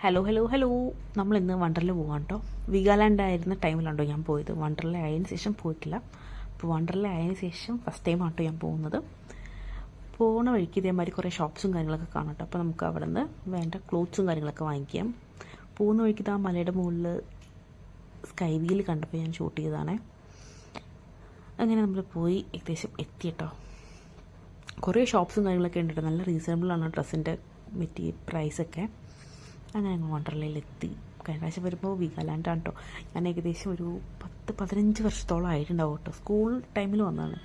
Hello hello hello, നമ്മൾ ഇന്ന് വണ്ടർല പോകാം കേട്ടോ. വീഗാലാൻഡ് ആയിരുന്ന ടൈമിലാണ്ടോ ഞാൻ പോയത്. വണ്ടർല ആയതിനു ശേഷം പോയിട്ടില്ല. അപ്പോൾ വണ്ടർല ആയതിനു ശേഷം ഫസ്റ്റ് ടൈം ആട്ടോ ഞാൻ പോകുന്നത്. പോകുന്ന വഴിക്ക് ഇതേമാതിരി കുറേ ഷോപ്സും കാര്യങ്ങളൊക്കെ കാണാം കേട്ടോ. അപ്പോൾ നമുക്ക് അവിടെ നിന്ന് വേണ്ട ക്ലോത്ത്സും കാര്യങ്ങളൊക്കെ വാങ്ങിക്കാം. പോകുന്ന വഴിക്ക് ആ മലയുടെ മുകളിൽ സ്കൈ വീൽ കണ്ടപ്പോൾ ഞാൻ ഷൂട്ട് ചെയ്തതാണേ. അങ്ങനെ നമ്മൾ പോയി ഏകദേശം എത്തി കേട്ടോ. കുറേ ഷോപ്സും കാര്യങ്ങളൊക്കെ ഉണ്ട് കേട്ടോ. നല്ല റീസണബിളാണ് ഡ്രസ്സിൻ്റെ പ്രൈസൊക്കെ. അങ്ങനെ ഞങ്ങൾ വണ്ടർലയിലെത്തി. കഴിഞ്ഞ പ്രാവശ്യം വരുമ്പോൾ വീഗാലാൻഡാണ് കേട്ടോ. ഞാൻ ഏകദേശം ഒരു 10-15 വർഷത്തോളം ആയിട്ടുണ്ടാവും കേട്ടോ. സ്കൂൾ ടൈമിൽ വന്നതാണ്.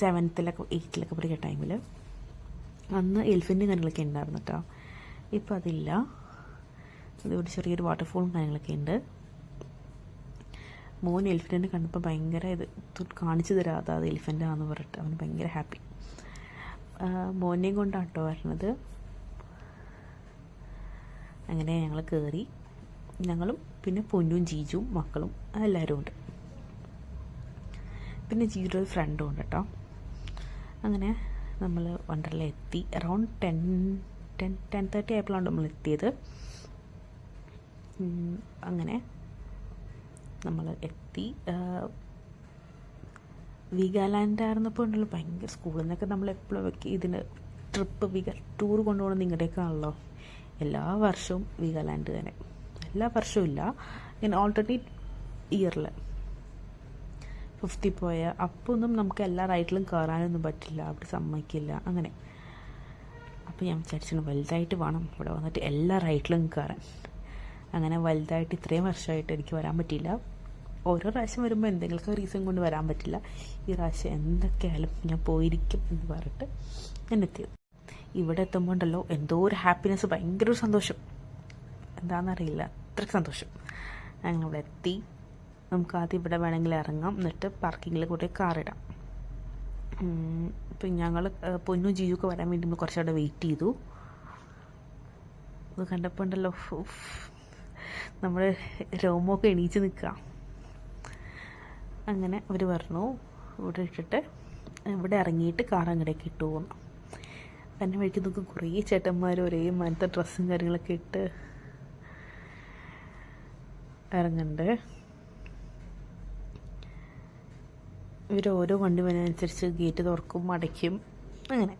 7th-ലൊക്കെ 8th-ലൊക്കെ പഠിക്കുന്ന ടൈമിൽ. അന്ന് എലിഫൻറ്റും കാര്യങ്ങളൊക്കെ ഉണ്ടായിരുന്നു കേട്ടോ. ഇപ്പോൾ അതില്ല. അതുകൊണ്ട് ചെറിയൊരു വാട്ടർഫോളും കാര്യങ്ങളൊക്കെ ഉണ്ട്. മോൻ എലിഫൻറ്റിനെ കണ്ടപ്പോൾ ഭയങ്കര കാണിച്ചു തരാതെ അത് എലിഫൻറ്റാണെന്ന് പറഞ്ഞിട്ട് അവന് ഭയങ്കര ഹാപ്പി. മോനെയും കൊണ്ടാണ് കേട്ടോ വരുന്നത്. അങ്ങനെ ഞങ്ങൾ കയറി. ഞങ്ങളും പിന്നെ പൊന്നും ജീജും മക്കളും എല്ലാവരും ഉണ്ട്. പിന്നെ ജീജുടെ ഒരു ഫ്രണ്ടും ഉണ്ട് കേട്ടോ. അങ്ങനെ നമ്മൾ വണ്ടർല എത്തി. അറൗണ്ട് 10:30 ആയപ്പോഴാണ് നമ്മൾ എത്തിയത്. അങ്ങനെ നമ്മൾ എത്തി. വീഗാലാൻഡ് ആയിരുന്നപ്പോൾ ഉണ്ടല്ലോ ഭയങ്കര സ്കൂളിൽ നിന്നൊക്കെ നമ്മൾ എപ്പോഴും ഇതിന് ടൂർ കൊണ്ടുപോകുന്നത് ഇങ്ങോട്ടേക്കാണല്ലോ. എല്ലാ വർഷവും വീഗാലാൻഡ് തന്നെ. എല്ലാ വർഷവും ഇല്ല, ഇങ്ങനെ ഓൾട്ടർനേറ്റ് ഇയറിൽ 50 പോയ അപ്പോൾ ഒന്നും നമുക്ക് എല്ലാ റൈഡിലും കയറാനൊന്നും പറ്റില്ല, അവിടെ സമ്മതിക്കില്ല. അങ്ങനെ അപ്പോൾ ഞാൻ വിചാരിച്ചു വലുതായിട്ട് വേണം ഇവിടെ വന്നിട്ട് എല്ലാ റൈഡിലും കയറാൻ. അങ്ങനെ വലുതായിട്ട് ഇത്രയും വർഷമായിട്ട് എനിക്ക് വരാൻ പറ്റിയില്ല. ഓരോ പ്രാവശ്യം വരുമ്പോൾ എന്തെങ്കിലുമൊക്കെ റീസൺ കൊണ്ട് വരാൻ പറ്റില്ല. ഈ പ്രാവശ്യം എന്തൊക്കെയായാലും ഞാൻ പോയിരിക്കും എന്ന് പറഞ്ഞിട്ട് ഞാൻ എത്തിയത്. ഇവിടെ എത്തുമ്പോൾ ഉണ്ടല്ലോ എന്തോ ഒരു ഹാപ്പിനെസ്, ഭയങ്കര ഒരു സന്തോഷം, എന്താണെന്നറിയില്ല, അത്രയ്ക്ക് സന്തോഷം. ഞങ്ങളിവിടെ എത്തി. നമുക്ക് ആദ്യം ഇവിടെ വേണമെങ്കിൽ ഇറങ്ങാം, എന്നിട്ട് പാർക്കിങ്ങിൽ കൂടെ കാറിടാം. ഇപ്പം ഞങ്ങൾ പൊന്നും ജീജുക്ക് വരാൻ വേണ്ടി നമ്മൾ കുറച്ചവിടെ വെയിറ്റ് ചെയ്തു. അത് കണ്ടപ്പോൾ ഉണ്ടല്ലോ നമ്മൾ രോമൊക്കെ എണീച്ച് നിൽക്കുക. അങ്ങനെ അവർ പറഞ്ഞു ഇവിടെ ഇട്ടിട്ട് ഇവിടെ ഇറങ്ങിയിട്ട് കാർ അങ്ങടേക്ക് ഇട്ടു പോകുന്നു. എന്നെ വഴിക്ക് നോക്കും കുറേ ചേട്ടന്മാർ ഒരേ മാനത്തെ ഡ്രസ്സും കാര്യങ്ങളൊക്കെ ഇട്ട് ഇറങ്ങുന്നുണ്ട്. ഇവർ ഓരോ വണ്ടി വരുന്നതനുസരിച്ച് ഗേറ്റ് തുറക്കും, അടയ്ക്കും. അങ്ങനെ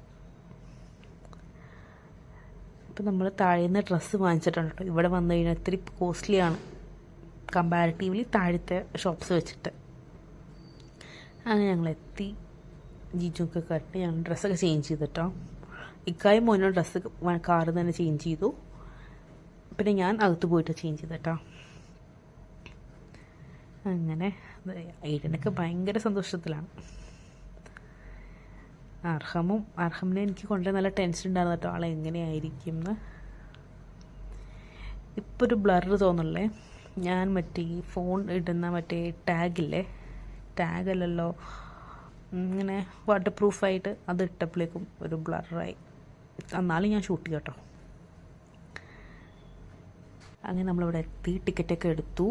ഇപ്പം നമ്മൾ താഴേന്ന് ഡ്രസ്സ് വാങ്ങിച്ചിട്ടുണ്ട് കേട്ടോ. ഇവിടെ വന്നു കഴിഞ്ഞാൽ ഇത്തിരി കോസ്റ്റ്ലിയാണ് കമ്പാരിറ്റീവ്ലി താഴത്തെ ഷോപ്സ് വെച്ചിട്ട്. അങ്ങനെ ഞങ്ങളെത്തി. ജീജുക്കെ കട്ട് ഞങ്ങൾ ഡ്രസ്സൊക്കെ ചേഞ്ച് ചെയ്തിട്ടോ. ഇക്കായും മോനോ ഡ്രസ്സ് കാറ് തന്നെ ചേഞ്ച് ചെയ്തു. പിന്നെ ഞാൻ അകത്ത് പോയിട്ട് ചേഞ്ച് ചെയ്തിട്ടോ. അങ്ങനെ ഐഡനൊക്കെ ഭയങ്കര സന്തോഷത്തിലാണ്. അർഹമിനെ എനിക്ക് കൊണ്ടുവരാൻ നല്ല ടെൻഷൻ ഉണ്ടായിരുന്നു കേട്ടോ, ആളെ എങ്ങനെയായിരിക്കും എന്ന്. ഇപ്പോൾ ഒരു ബ്ലർ തോന്നുള്ളേ. ഞാൻ മറ്റേ ഫോൺ ഇടുന്ന മറ്റേ ടാഗല്ലല്ലോ, ഇങ്ങനെ വാട്ടർ പ്രൂഫായിട്ട് അത് ഇട്ടപ്പോഴേക്കും ഒരു ബ്ലറായി. എന്നാലും ഞാൻ ഷൂട്ട് ചെയ്യാം കേട്ടോ. അങ്ങനെ നമ്മളിവിടെ എത്തി. ടിക്കറ്റൊക്കെ എടുത്തു.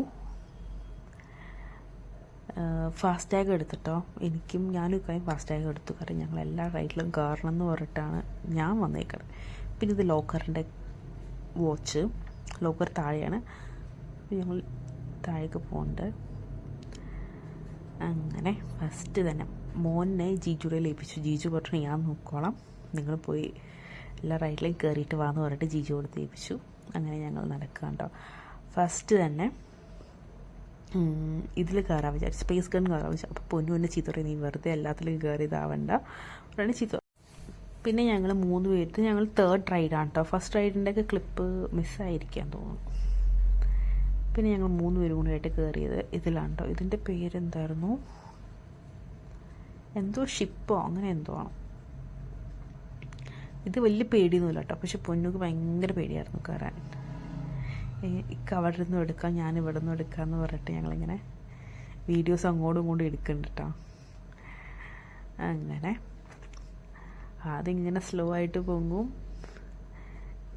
ഫാസ്റ്റാഗ് എടുത്തിട്ടോ. ഞാനും ഇക്കായും ഫാസ്റ്റാഗ് എടുത്തു. കാരണം ഞങ്ങൾ എല്ലാ റൈഡിലും കയറണം എന്ന് പറഞ്ഞിട്ടാണ് ഞാൻ വന്നേക്കുന്നത്. പിന്നെ ഇത് ലോക്കറിൻ്റെ ലോക്കർ താഴെയാണ്. ഞങ്ങൾ താഴേക്ക് പോകുന്നുണ്ട്. അങ്ങനെ ഫസ്റ്റ് തന്നെ മോനെ ജീജുടെ ഏൽപ്പിച്ചു. ജീജു പറഞ്ഞു ഞാൻ നോക്കോളാം, നിങ്ങൾ പോയി എല്ലാ റൈഡിലും കയറിയിട്ട് വാന്ന് പറഞ്ഞിട്ട് ജീജു കൊടുത്ത് ഏൽപ്പിച്ചു. അങ്ങനെ ഞങ്ങൾ നടക്കാണ്ടോ. ഫസ്റ്റ് തന്നെ ഇതിൽ കയറാൻ വിചാരിച്ചു, സ്പേസ് ഗൺ കയറാൻ വിചാരിച്ചു. അപ്പോൾ പൊന്നു ചീത്ത പറയും, നീ വെറുതെ എല്ലാത്തിലും കയറി ഇതാവണ്ട പറഞ്ഞാൽ ചീത്ത. പിന്നെ ഞങ്ങൾ 3 പേര്, ഞങ്ങൾ 3rd റൈഡാണ് കേട്ടോ. ഫസ്റ്റ് റൈഡിൻ്റെയൊക്കെ ക്ലിപ്പ് മിസ്സായിരിക്കാൻ തോന്നുന്നു. പിന്നെ ഞങ്ങൾ 3 പേരും കൂടി ആയിട്ട് കയറിയത് ഇതിലാണ് കേട്ടോ. ഇതിൻ്റെ പേരെന്തായിരുന്നു, എന്തോ ഷിപ്പോ അങ്ങനെ എന്തോ ആണ്. ഇത് വലിയ പേടിയൊന്നുമില്ല കേട്ടോ. പക്ഷെ പൊന്നുക്ക് ഭയങ്കര പേടിയായിരുന്നു കയറാൻ. അവിടെ നിന്നും എടുക്കാം, ഞാൻ ഇവിടെ നിന്നും എടുക്കാമെന്ന് പറഞ്ഞിട്ട് ഞങ്ങളിങ്ങനെ വീഡിയോസ് അങ്ങോട്ടും ഇങ്ങോട്ടും എടുക്കുന്നുണ്ട് കേട്ടോ. അങ്ങനെ അതിങ്ങനെ സ്ലോ ആയിട്ട് പൊങ്ങും,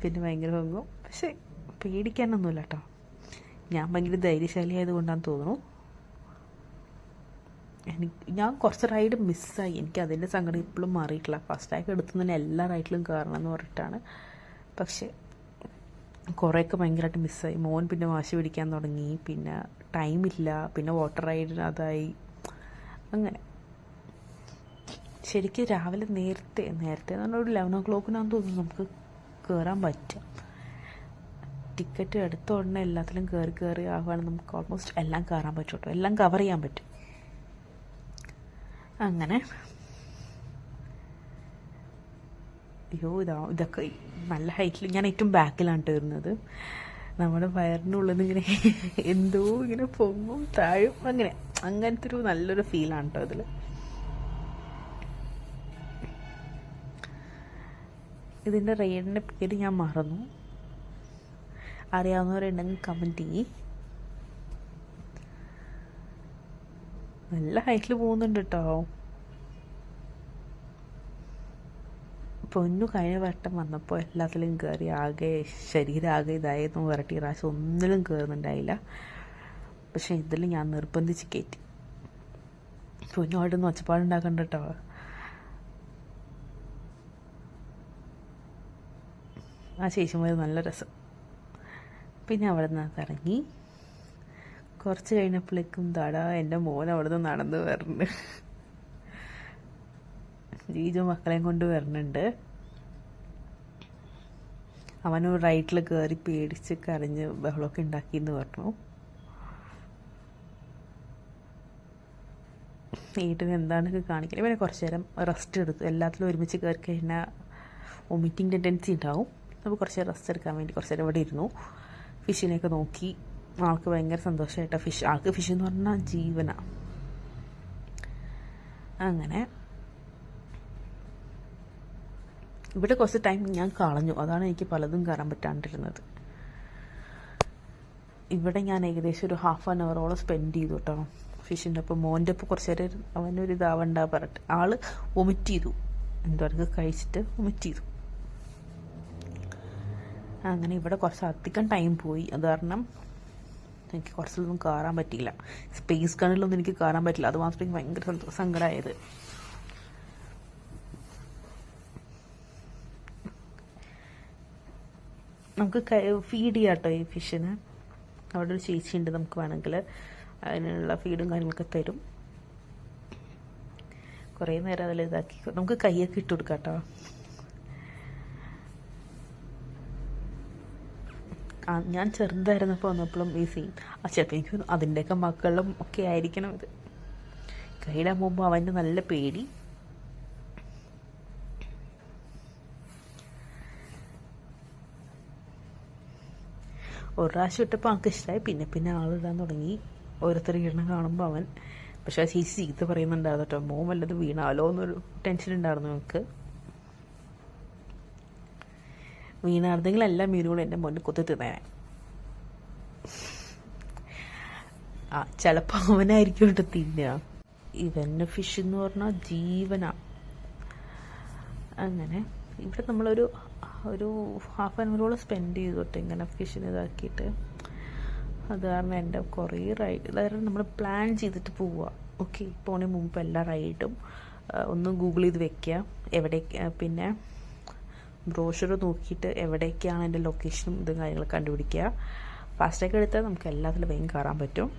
പിന്നെ ഭയങ്കര പൊങ്ങും. പക്ഷെ പേടിക്കാനൊന്നുമില്ല കേട്ടോ. ഞാൻ ഭയങ്കര ധൈര്യശാലി ആയതുകൊണ്ടാണെന്ന് തോന്നുന്നു. ഞാൻ കുറച്ച് റൈഡ് മിസ്സായി. എനിക്ക് അതിൻ്റെ സങ്കടം ഇപ്പോഴും മാറിയിട്ടില്ല. ഫാസ്റ്റാഗ് എടുത്തു തന്നെ എല്ലാ റൈഡിലും കയറണം എന്ന് പറഞ്ഞിട്ടാണ്. പക്ഷേ കുറേയൊക്കെ ഭയങ്കരമായിട്ട് മിസ്സായി. മോൻ പിന്നെ വാശി പിടിക്കാൻ തുടങ്ങി, പിന്നെ ടൈമില്ല, പിന്നെ വാട്ടർ റൈഡിന് അതായി. അങ്ങനെ ശരിക്കും രാവിലെ നേരത്തെ എന്ന് പറഞ്ഞാൽ ഒരു 11 o'clock തോന്നുന്നു നമുക്ക് കയറാൻ പറ്റുക. ടിക്കറ്റ് എടുത്ത ഉടനെ എല്ലാത്തിലും കയറി ആവുകയാണെങ്കിൽ നമുക്ക് ഓൾമോസ്റ്റ് എല്ലാം കയറാൻ പറ്റും കേട്ടോ, എല്ലാം കവർ ചെയ്യാൻ പറ്റും. അങ്ങനെ അയ്യോ ഇതൊക്കെ നല്ല ഹൈറ്റിൽ ഞാൻ ഏറ്റവും ബാക്കിലാണ് വരുന്നത്. നമ്മുടെ വയറിനുള്ളിൽ നിന്ന് ഇങ്ങനെ എന്തോ ഇങ്ങനെ പൊങ്ങും താഴും, അങ്ങനത്തെ ഒരു നല്ലൊരു ഫീലാണ് കേട്ടോ അതിൽ. ഇതിൻ്റെ റൈഡിൻ്റെ പേര് ഞാൻ മറന്നു, അറിയാവുന്നവരുണ്ടെങ്കിൽ കമൻറ്റ് ചെയ്യ്. നല്ല ഹൈറ്റിൽ പോകുന്നുണ്ട് കേട്ടോ. പൊന്നു കഴിഞ്ഞ വട്ടം വന്നപ്പോൾ എല്ലാത്തിലും കയറി ശരീരം ആകെ ഇതായിരുന്നു, വരട്ടി പ്രാവശ്യം ഒന്നിലും കയറുന്നുണ്ടായില്ല. പക്ഷെ ഇതിൽ ഞാൻ നിർബന്ധിച്ച് കയറ്റി. പൊന്നു അവിടെയൊന്നും ഒച്ചപ്പാടുണ്ടാക്കണ്ട കേട്ടോ. ആ ചേച്ചിമാർ നല്ല രസം. പിന്നെ അവിടെ നിന്ന് ഇറങ്ങി കുറച്ച് കഴിഞ്ഞപ്പോഴേക്കും എൻ്റെ മോൻ അവിടെ നിന്ന് നടന്ന് വരണുണ്ട്. ജീജു മക്കളെയും കൊണ്ട് വരണുണ്ട്. അവനൊരു റൈറ്റിൽ കയറി പേടിച്ച് കരഞ്ഞ് ബഹളമൊക്കെ ഉണ്ടാക്കിയെന്ന് പറഞ്ഞു. വീട്ടിൽ എന്താണൊക്കെ കാണിക്കുന്നത്. പിന്നെ കുറച്ച് നേരം റെസ്റ്റ് എടുത്തു. എല്ലാത്തിലും ഒരുമിച്ച് കയറി കഴിഞ്ഞാൽ വൊമിറ്റിംഗ് ടെൻഡൻസി ഉണ്ടാവും. അപ്പോൾ കുറച്ച് നേരം റെസ്റ്റ് എടുക്കാൻ വേണ്ടി കുറച്ച് നേരം ഇവിടെ ഇരുന്നു. ഫിഷിനെയൊക്കെ നോക്കി. ആൾക്ക് ഭയങ്കര സന്തോഷമായിട്ടാണ് ആൾക്ക് ഫിഷ് എന്ന് പറഞ്ഞാൽ ജീവനാണ്. അങ്ങനെ ഇവിടെ കുറച്ച് ടൈം ഞാൻ കളഞ്ഞു, അതാണ് എനിക്ക് പലതും കയറാൻ പറ്റാണ്ടിരുന്നത്. ഇവിടെ ഞാൻ ഏകദേശം ഒരു 1/2 hour സ്പെൻഡ് ചെയ്തു കേട്ടോ ഫിഷിൻ്റെ ഒപ്പം. മോൻ്റെ ഒപ്പം കുറച്ച് നേരം അവനൊരു ഇതാവണ്ട പറഞ്ഞിട്ട് ആള് വൊമിറ്റ് ചെയ്തു, എന്തോ കഴിച്ചിട്ട് വൊമിറ്റ് ചെയ്തു. അങ്ങനെ ഇവിടെ കുറച്ച് അധികം ടൈം പോയി. അത് കാരണം എനിക്ക് കുറച്ചൊന്നും കയറാൻ പറ്റിയില്ല. സ്പേസ് ഗണ്ണിലൊന്നും എനിക്ക് കയറാൻ പറ്റില്ല. അത് മാത്രമേ എനിക്ക് ഭയങ്കര സങ്കടമായത്. നമുക്ക് ഫീഡ് ചെയ്യാം കേട്ടോ ഈ ഫിഷിന്. അവിടെ ഒരു ചേച്ചിയുണ്ട്, നമുക്ക് വേണമെങ്കിൽ അതിനുള്ള ഫീഡും കാര്യങ്ങളൊക്കെ തരും. കുറേ നേരം അതിൽ ഇതാക്കി നമുക്ക് കൈയൊക്കെ ഇട്ട് കൊടുക്കാം കേട്ടോ. ഞാൻ ചെറുതായിരുന്നപ്പോൾ വന്നപ്പോഴും ഈ സീൻ ചിലപ്പോൾ എനിക്ക് അതിൻ്റെയൊക്കെ മക്കളും ഒക്കെ ആയിരിക്കണം ഇത്. കൈയിടാൻ പോകുമ്പോൾ അവൻ്റെ നല്ല പേടി. ഒരു പ്രാവശ്യം ഇട്ടപ്പോൾ ആൾക്ക് ഇഷ്ടമായി. പിന്നെ ആളിടാൻ തുടങ്ങി. ഓരോരുത്തർ ഇടണം കാണുമ്പോൾ അവൻ. പക്ഷെ ആ ചേച്ചി ചീത്ത പറയുന്നുണ്ടായിരുന്നു കേട്ടോ, മോൻ വല്ലത് വീണാലോ എന്നൊരു ടെൻഷൻ ഉണ്ടായിരുന്നു നമുക്ക്. വീണാർന്നെങ്കിൽ എല്ലാ മീനുകളും എൻ്റെ മുന്നിൽ കുത്തി തിന്നേനെ. ചിലപ്പോൾ അവനായിരിക്കും കേട്ടോ തിന്നുക. ഇവൻ്റെ ഫിഷ് എന്ന് പറഞ്ഞാൽ ജീവനാ. അങ്ങനെ ഇവിടെ നമ്മളൊരു 1/2 hour സ്പെൻഡ് ചെയ്തു കേട്ടോ ഇങ്ങനെ ഫിഷിന് ഇതാക്കിയിട്ട്. അത് കാരണം എൻ്റെ കുറേ റൈഡ് അതായത് നമ്മൾ പ്ലാൻ ചെയ്തിട്ട് പോവുക. ഓക്കെ, പോണേ മുമ്പ് എല്ലാ റൈഡും ഒന്ന് ഗൂഗിൾ ചെയ്ത് വെക്കുക. എവിടേക്ക് പിന്നെ ബ്രോഷർ നോക്കിയിട്ട് എവിടേക്കാണ് എൻ്റെ ലൊക്കേഷനും ഇതും കാര്യങ്ങൾ കണ്ടുപിടിക്കുക. ഫാസ്റ്റാഗ് എടുത്താൽ നമുക്ക് എല്ലാത്തിലും വേഗം കയറാൻ പറ്റും.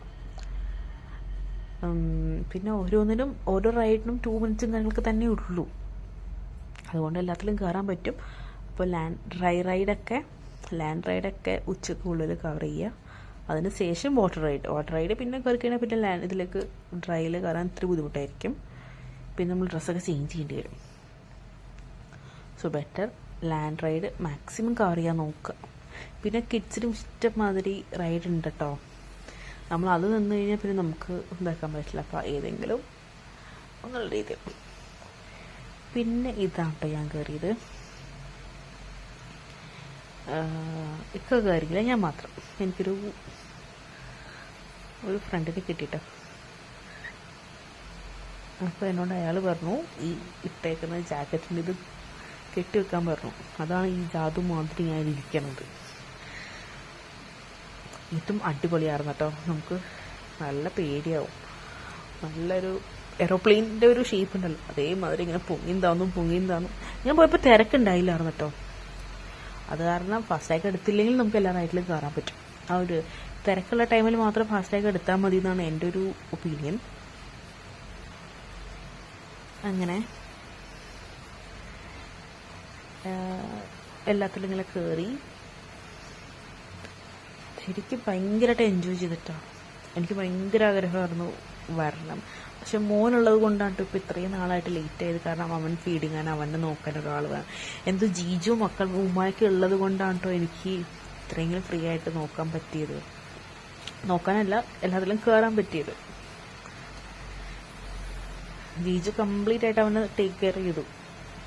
പിന്നെ ഓരോന്നിനും ഓരോ റൈഡിനും 2 minutes കാര്യങ്ങൾക്ക് തന്നെ ഉള്ളൂ. അതുകൊണ്ട് എല്ലാത്തിലും കയറാൻ പറ്റും. അപ്പോൾ ലാൻഡ് റൈഡൊക്കെ ഉച്ചക്കുള്ളിൽ കവർ ചെയ്യുക. അതിന് ശേഷം വാട്ടർ റൈഡ് പിന്നെ കയറി കഴിഞ്ഞാൽ പിന്നെ ഇതിലേക്ക് ഡ്രൈയിൽ കയറാൻ ഇത്തിരി ബുദ്ധിമുട്ടായിരിക്കും. പിന്നെ നമ്മൾ ഡ്രസ്സൊക്കെ ചേഞ്ച് ചെയ്യേണ്ടി വരും. So better land ride maximum cover ചെയ്യാൻ നോക്കുക. പിന്നെ കിഡ്സിനും ഇഷ്ടമാതിരി റൈഡ് ഉണ്ട് കേട്ടോ. നമ്മൾ അത് നിന്ന് കഴിഞ്ഞാൽ പിന്നെ നമുക്ക് ഇതാക്കാൻ പറ്റില്ല. അപ്പോൾ ഏതെങ്കിലും ഒന്നുള്ള രീതിയിൽ. പിന്നെ ഇതാണ് കേട്ടോ ഞാൻ കയറിയത്. ഇക്ക കയറിയില്ല, ഞാൻ മാത്രം. എനിക്കൊരു ഫ്രണ്ടിനെ കിട്ടിയിട്ടോ. അപ്പോൾ എന്നോട് അയാൾ പറഞ്ഞു ഈ ഇട്ടേക്കുന്ന ജാക്കറ്റിൻ്റെ ഇത് കെട്ടി വെക്കാൻ പറഞ്ഞു. അതാണ് ഈ ജാതു മാതിരി ഞാൻ ഇരിക്കണത്. ഇതും അടിപൊളിയായിരുന്നു കേട്ടോ. നമുക്ക് നല്ല പേടിയാവും. നല്ലൊരു എറോപ്ലെയിനിൻ്റെ ഒരു ഷേപ്പ് ഉണ്ടല്ലോ, അതേമാതിരി ഇങ്ങനെ പൊങ്ങിയും താന്നും. ഞാൻ പോയപ്പോൾ തിരക്കുണ്ടായില്ലായിരുന്നു കേട്ടോ. അത് കാരണം ഫാസ്ടാഗ് എടുത്തില്ലെങ്കിൽ നമുക്ക് എല്ലാ റൈഡിലും കയറാൻ പറ്റും. ആ ഒരു തിരക്കുള്ള ടൈമിൽ മാത്രം ഫാസ്ടാഗ് എടുത്താൽ മതി എന്നാണ് എൻ്റെ ഒരു ഒപ്പീനിയൻ. അങ്ങനെ എല്ലാത്തിലും ഇങ്ങനെ കയറി ശരിക്കും ഭയങ്കരമായിട്ട് എൻജോയ് ചെയ്തിട്ടാണ്. എനിക്ക് ഭയങ്കര ആഗ്രഹമായിരുന്നു വരണം. പക്ഷെ മോനുള്ളത് കൊണ്ടാണ് ഇപ്പോൾ ഇത്രയും നാളായിട്ട് ലേറ്റ് ആയത്. കാരണം അവൻ ഫീഡിങ് ആണ്, അവനെ നോക്കാൻ ഒരാൾ വേണം. എന്തോ ജീജു മക്കൾ ഉമ്മയൊക്കെ ഉള്ളത് കൊണ്ടാണ് കേട്ടോ എനിക്ക് ഇത്രയെങ്കിലും ഫ്രീ ആയിട്ട് നോക്കാൻ പറ്റിയത്. നോക്കാനല്ല, എല്ലാത്തിലും കയറാൻ പറ്റിയത്. ജീജു കംപ്ലീറ്റ് ആയിട്ട് അവനെ ടേക്ക് കെയർ ചെയ്തു.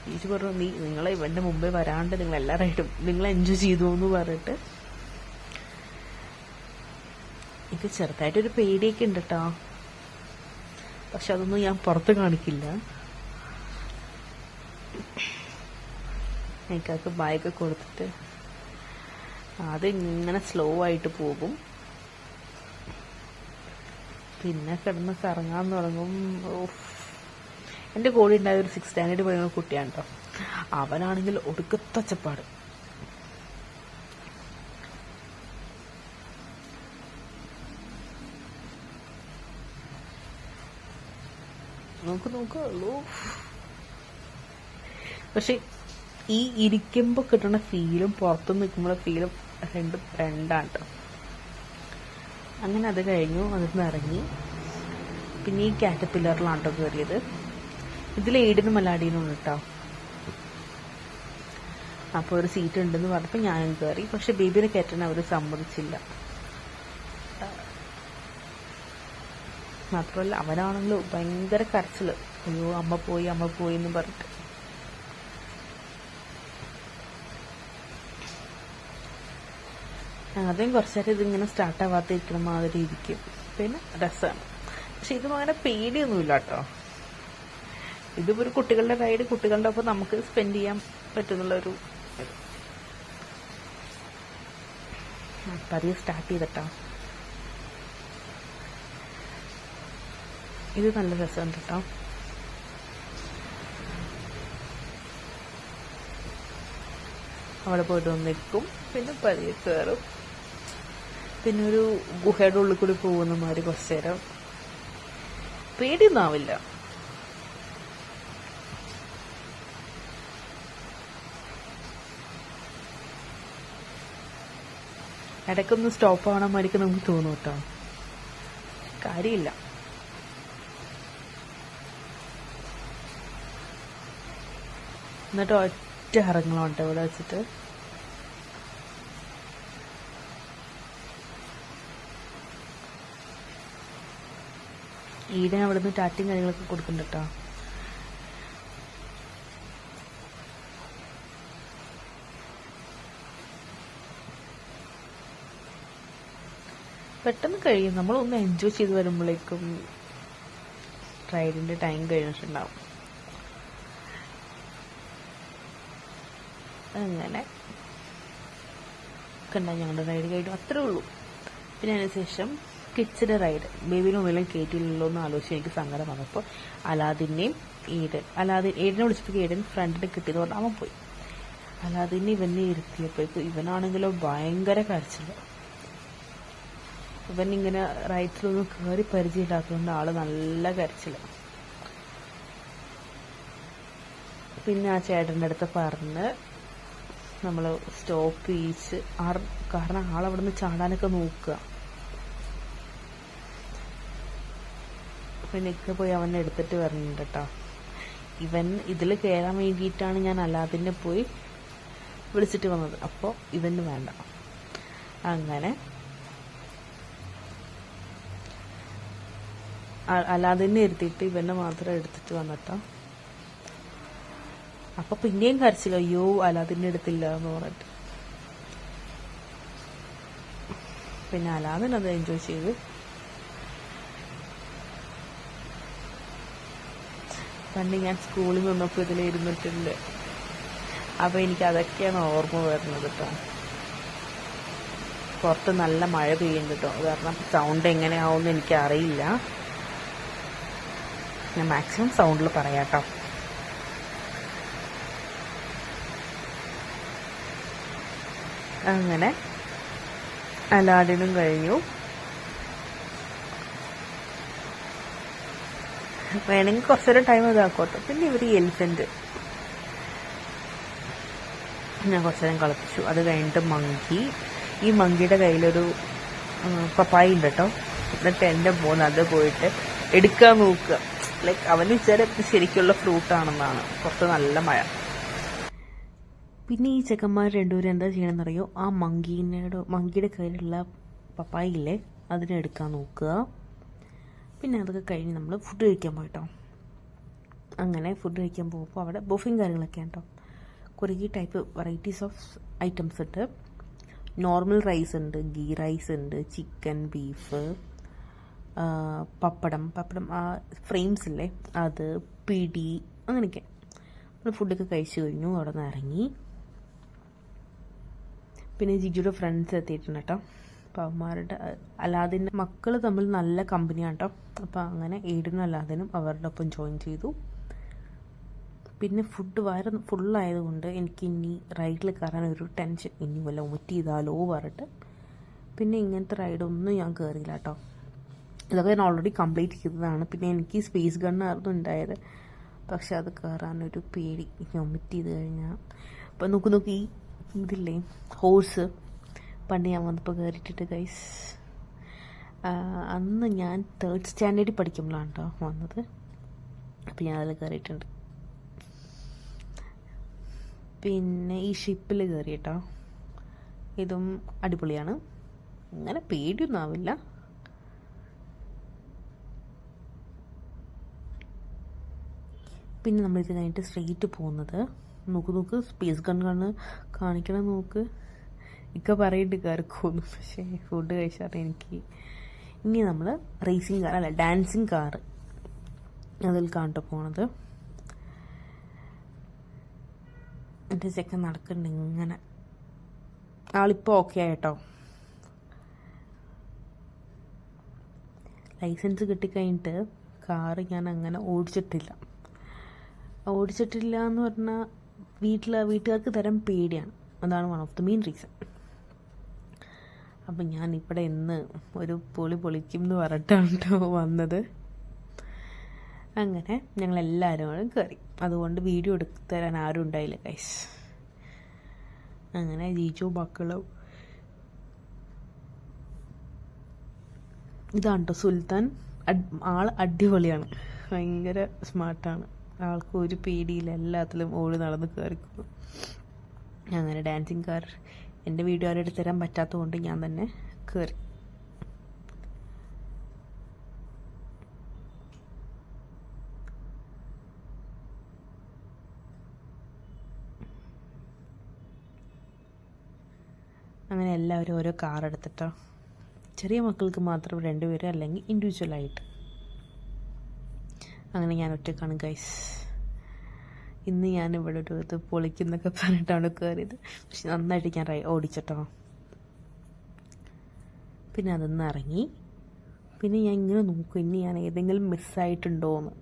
ജീജു പറഞ്ഞു, നിങ്ങൾ ഇവൻ്റെ മുമ്പേ വരാണ്ട് നിങ്ങൾ എല്ലാവരായിട്ടും നിങ്ങൾ എൻജോയ് ചെയ്തു എന്ന് പറഞ്ഞിട്ട്. എനിക്ക് ചെറുതായിട്ടൊരു പേടിയൊക്കെ ഉണ്ട് കേട്ടോ, പക്ഷെ അതൊന്നും ഞാൻ പുറത്ത് കാണിക്കില്ല. എനിക്കൊക്കെ ബാഗൊക്കെ കൊടുത്തിട്ട് അതിങ്ങനെ സ്ലോ ആയിട്ട് പോകും. പിന്നെ കിടന്ന് കറങ്ങാൻ തുടങ്ങും. എൻ്റെ കൂടെ ഉണ്ടായ ഒരു 6th സ്റ്റാൻഡേർഡ് പഠിക്കുന്ന കുട്ടിയാണ് കേട്ടോ. അവനാണെങ്കിൽ ഒടുക്കത്തെ ഒച്ചപ്പാട്. നോക്കുള്ളൂ. പക്ഷെ ഈ ഇരിക്കുമ്പോൾ കിട്ടുന്ന ഫീലും പുറത്തു നിൽക്കുമ്പോൾ ഫീലും രണ്ടാണ് കേട്ടോ. അങ്ങനെ അത് കഴിഞ്ഞു, അതിൽ നിന്ന് ഇറങ്ങി. പിന്നെ ഈ കാറ്റർപില്ലറിലാണ് കേട്ടോ കയറിയത്. ഇതിൽ ഏടിനും മലാടിനും കേട്ടോ. അപ്പോൾ ഒരു സീറ്റ് ഉണ്ടെന്ന് പറഞ്ഞപ്പോൾ ഞാനും കയറി. പക്ഷെ ബേബിനെ കയറ്റാൻ അവർ സമ്മതിച്ചില്ല. മാത്രമല്ല അവനാണെങ്കിലും ഭയങ്കര കരച്ചിൽ. അയ്യോ അമ്മ പോയി എന്ന് പറഞ്ഞിട്ട്. ആദ്യം കുറച്ചേരം ഇതിങ്ങനെ സ്റ്റാർട്ടാവാത്തിരിക്കുന്ന മാതിരി ഇരിക്കും. പിന്നെ രസമാണ്. പക്ഷെ ഇതും അങ്ങനെ പേടിയൊന്നുമില്ല കേട്ടോ. ഇതിപ്പോൾ ഒരു കുട്ടികളുടെ റൈഡ്, കുട്ടികളുടെ ഒപ്പം നമുക്ക് സ്പെൻഡ് ചെയ്യാൻ പറ്റുന്നുള്ളൊരു പതിയെ സ്റ്റാർട്ട് ചെയ്തിട്ടോ. ഇത് നല്ല രസമുണ്ട് കേട്ടോ. അവിടെ പോയിട്ട് ഒന്ന് നിൽക്കും, പിന്നെ പതിയെ കയറും. പിന്നെ ഒരു ഗുഹയുടെ ഉള്ളിൽ കൂടി പോകുന്ന മാതിരി കുറച്ചു നേരം. പേടിയൊന്നും ആവില്ല. ഇടയ്ക്കൊന്ന് സ്റ്റോപ്പ് ആവണ മാതിരിക്ക് നമുക്ക് തോന്നും കേട്ടോ. കാര്യമില്ല. എന്നിട്ട് ഒറ്റ ഇറങ്ങലുണ്ട് ഇവിടെ വെച്ചിട്ട്. ഈടനെ അവിടെ നിന്ന് ടാറ്റയും കാര്യങ്ങളൊക്കെ കൊടുക്കുന്നുണ്ട് കേട്ടോ. പെട്ടെന്ന് കഴിയും. നമ്മളൊന്ന് എൻജോയ് ചെയ്ത് വരുമ്പോഴേക്കും റൈഡിന്റെ ടൈം കഴിഞ്ഞിട്ടുണ്ടാവും. അങ്ങനെ കണ്ടാൽ ഞങ്ങളുടെ റൈഡ് കഴിഞ്ഞു, അത്രേ ഉള്ളൂ. പിന്നെ അതിനുശേഷം കിഡ്സിൻ്റെ റൈഡ്. ബേബിനും ഉള്ളിലും കയറ്റിയില്ലല്ലോ എന്ന് ആലോചിച്ച് എനിക്ക് സങ്കടം വന്നപ്പോൾ അലാദിനെയും ഏടനെ വിളിച്ചപ്പോൾ ഏടൻ ഫ്രണ്ടിനെ കിട്ടിയെന്ന് പറഞ്ഞാൽ അവൻ പോയി. അലാദിനെ ഇവനെ ഇരുത്തിയപ്പോഴേക്കും ഇവനാണെങ്കിലോ ഭയങ്കര കരച്ചില്ല. ഇവനിങ്ങനെ റൈഡ്സിലൊന്നും കയറി പരിചയമില്ലാത്തതുകൊണ്ട് ആള് നല്ല കരച്ചില്ല. പിന്നെ ആ ചേട്ടൻ്റെ അടുത്ത് പറഞ്ഞ് നമ്മൾ സ്റ്റോപ്പ് ചെയ്യിച്ച് കാരണം ആളവിടെ നിന്ന് ചാടാനൊക്കെ നോക്കുക. പിന്നെ ഇക്ക പോയി അവനെ എടുത്തിട്ട് വരുന്നുണ്ട് കേട്ടോ. ഇവൻ ഇതിൽ കയറാൻ വേണ്ടിയിട്ടാണ് ഞാൻ അലാദിനെ പോയി വിളിച്ചിട്ട് വന്നത്. അപ്പോൾ ഇവന് വേണ്ട. അങ്ങനെ അലാദിനെ ഇരുത്തിയിട്ട് ഇവനെ മാത്രം എടുത്തിട്ട് വന്നിട്ടോ. അപ്പൊ പിന്നെയും കരച്ചില്ല, അയ്യോ അലാദിനെ എടുത്തില്ല എന്ന് പറഞ്ഞിട്ട്. പിന്നെ അലാദിൻ അത് എൻജോയ് ചെയ്ത്. പണ്ട് ഞാൻ സ്കൂളിൽ നിന്നപ്പോൾ ഇതിലിരുന്നിട്ടുണ്ട്. അപ്പൊ എനിക്ക് അതൊക്കെയാണ് ഓർമ്മ വരുന്നത് കേട്ടോ. പുറത്ത് നല്ല മഴ പെയ്യുന്നുണ്ട് കേട്ടോ. അത് കാരണം സൗണ്ട് എങ്ങനെയാവുമെന്ന് എനിക്കറിയില്ല. ഞാൻ മാക്സിമം സൗണ്ടിൽ പറയാം കേട്ടോ. അങ്ങനെ അലാഡിനും കഴിഞ്ഞു. വേണമെങ്കിൽ കുറച്ചൊരു ടൈം ഇതാക്കോട്ടെ. പിന്നെ ഇവർ എലിഫൻറ്റ് ഞാൻ കുറച്ച് നേരം കളിപ്പിച്ചു. അത് കഴിഞ്ഞിട്ട് മങ്കി. ഈ മങ്കിയുടെ കയ്യിലൊരു പപ്പായ ഉണ്ട് കേട്ടോ. എന്നിട്ട് എൻ്റെ മോൻ അത് പോയിട്ട് എടുക്കാൻ നോക്കുക. ലൈക്ക് അവന് വിചാരം ശരിക്കുള്ള ഫ്രൂട്ടാണെന്നാണ്. പുറത്ത് നല്ല മഴ. പിന്നെ ഈ ചെക്കന്മാർ രണ്ടുപേരും എന്താ ചെയ്യണമെന്നറിയോ, ആ മങ്കിയുടെ കയ്യിലുള്ള പപ്പായില്ലേ അതിനെ എടുക്കാൻ നോക്കുക. പിന്നെ അതൊക്കെ കഴിഞ്ഞ് നമ്മൾ ഫുഡ് കഴിക്കാൻ പോയിട്ടോ. അങ്ങനെ ഫുഡ് കഴിക്കാൻ പോകുമ്പോൾ അവിടെ ബൊഫയും കാര്യങ്ങളൊക്കെയാണ് കേട്ടോ. കുറേ ടൈപ്പ് വെറൈറ്റീസ് ഓഫ് ഐറ്റംസ് ഉണ്ട്. നോർമൽ റൈസ് ഉണ്ട്, ഗീ റൈസ് ഉണ്ട്, ചിക്കൻ, ബീഫ്, പപ്പടം ആ ഫ്രെയിംസ് ഇല്ലേ അത്, പിടി, അങ്ങനെയൊക്കെ. നമ്മൾ ഫുഡൊക്കെ കഴിച്ചു കഴിഞ്ഞു. അവിടെ നിന്ന് ഇറങ്ങി. പിന്നെ ജിജുയുടെ ഫ്രണ്ട്സ് എത്തിയിട്ടുണ്ട് കേട്ടോ. അപ്പോൾ അവന്മാരുടെ അലാദിൻ്റെ മക്കൾ തമ്മിൽ നല്ല കമ്പനിയാണ് കേട്ടോ. അപ്പോൾ അങ്ങനെ ഏഡിനും അലാദിനും അവരുടെ ഒപ്പം ജോയിൻ ചെയ്തു. പിന്നെ ഫുഡ് വയറ് ഫുള്ളായതുകൊണ്ട് എനിക്ക് ഇനി റൈഡിൽ കയറാൻ ഒരു ടെൻഷൻ. ഇനി വല്ല ഒമിറ്റ് ചെയ്താലോ പറഞ്ഞിട്ട് പിന്നെ ഇങ്ങനത്തെ റൈഡൊന്നും ഞാൻ കയറിയില്ല കേട്ടോ. ഇതൊക്കെ ഞാൻ ഓൾറെഡി കംപ്ലീറ്റ് ചെയ്തതാണ്. പിന്നെ എനിക്ക് സ്പേസ് ഗണ്ണായിരുന്നു ഉണ്ടായത്. പക്ഷെ അത് കയറാനൊരു പേടി, ഇനി ഒമിറ്റ് ചെയ്ത് കഴിഞ്ഞാൽ. അപ്പം നോക്കി ഈ ഇതില്ലേ ഹോഴ്സ്, പണ്ട് ഞാൻ വന്നപ്പോൾ കയറിയിട്ടിട്ട് ഗൈസ്. അന്ന് ഞാൻ 3rd സ്റ്റാൻഡേർഡിൽ പഠിക്കുമ്പോഴാണ് കേട്ടോ വന്നത്. അപ്പം ഞാൻ അതിൽ കയറിയിട്ടുണ്ട്. പിന്നെ ഈ ഷിപ്പിൽ കയറി കേട്ടോ. ഇതും അടിപൊളിയാണ്. അങ്ങനെ പേടിയൊന്നും ആവില്ല. പിന്നെ നമ്മളിത് കഴിഞ്ഞിട്ട് സ്ട്രെയിറ്റ് പോകുന്നത് നോക്ക് സ്പേസ് ഗണ്ണ് കാണിക്കണം നോക്ക്. ഇക്ക പറയുന്നുണ്ട് കയറിക്കോന്നു. പക്ഷേ ഫുഡ് കഴിച്ചാൽ എനിക്ക് ഇനി നമ്മൾ റേസിങ് കാർ അല്ല ഡാൻസിങ് കാറ് അതിൽ കാണിട്ട് പോണത്. എൻ്റെ ചെക്കൻ നടക്കുന്നുണ്ട് ഇങ്ങനെ. ആളിപ്പോൾ ഓക്കെ ആയിട്ടോ. ലൈസൻസ് കിട്ടിക്കഴിഞ്ഞിട്ട് കാറ് ഞാൻ അങ്ങനെ ഓടിച്ചിട്ടില്ല എന്ന് പറഞ്ഞാൽ വീട്ടുകാർക്ക് തരാൻ പേടിയാണ്. അതാണ് one of the main reason. അപ്പം ഞാൻ ഇവിടെ ഇന്ന് ഒരു പൊളിക്കും എന്ന് പറഞ്ഞിട്ടാണ് കേട്ടോ വന്നത്. അങ്ങനെ ഞങ്ങളെല്ലാവരും കൂടെ കയറി. അതുകൊണ്ട് വീഡിയോ എടുത്ത് തരാൻ ആരും ഉണ്ടായില്ല ഗൈസ്. അങ്ങനെ ജീജു മക്കളും. ഇതാണ് കേട്ടോ സുൽത്താൻ. ആൾ അടിപൊളിയാണ്, ഭയങ്കര സ്മാർട്ടാണ്. ആൾക്ക് ഒരു പേടിയില്ല, എല്ലാത്തിലും ഓടി നടന്ന് കയറിക്കും. അങ്ങനെ ഡാൻസിങ് കാർ എൻ്റെ വീഡിയോ ആരും എടുത്ത് തരാൻ പറ്റാത്തത് കൊണ്ട് ഞാൻ തന്നെ കയറി. അങ്ങനെ എല്ലാവരും ഓരോ കാർ എടുത്തിട്ടോ. ചെറിയ മക്കൾക്ക് മാത്രം 2 പേര്, അല്ലെങ്കിൽ ഇൻഡിവിജ്വലായിട്ട്. അങ്ങനെ ഞാൻ ഒറ്റക്കാണ് ഗൈസ്. ഇന്ന് ഞാൻ ഇവിടെ ഒരു ഇത് പൊളിക്കുന്നൊക്കെ പറഞ്ഞിട്ടാണ് കയറിയത്. പക്ഷെ നന്നായിട്ട് ഞാൻ ഓടിച്ചിട്ടോ. പിന്നെ അതൊന്ന് ഇറങ്ങി. പിന്നെ ഞാൻ ഇങ്ങനെ നോക്കും ഇനി ഞാൻ ഏതെങ്കിലും മിസ്സായിട്ടുണ്ടോയെന്ന്.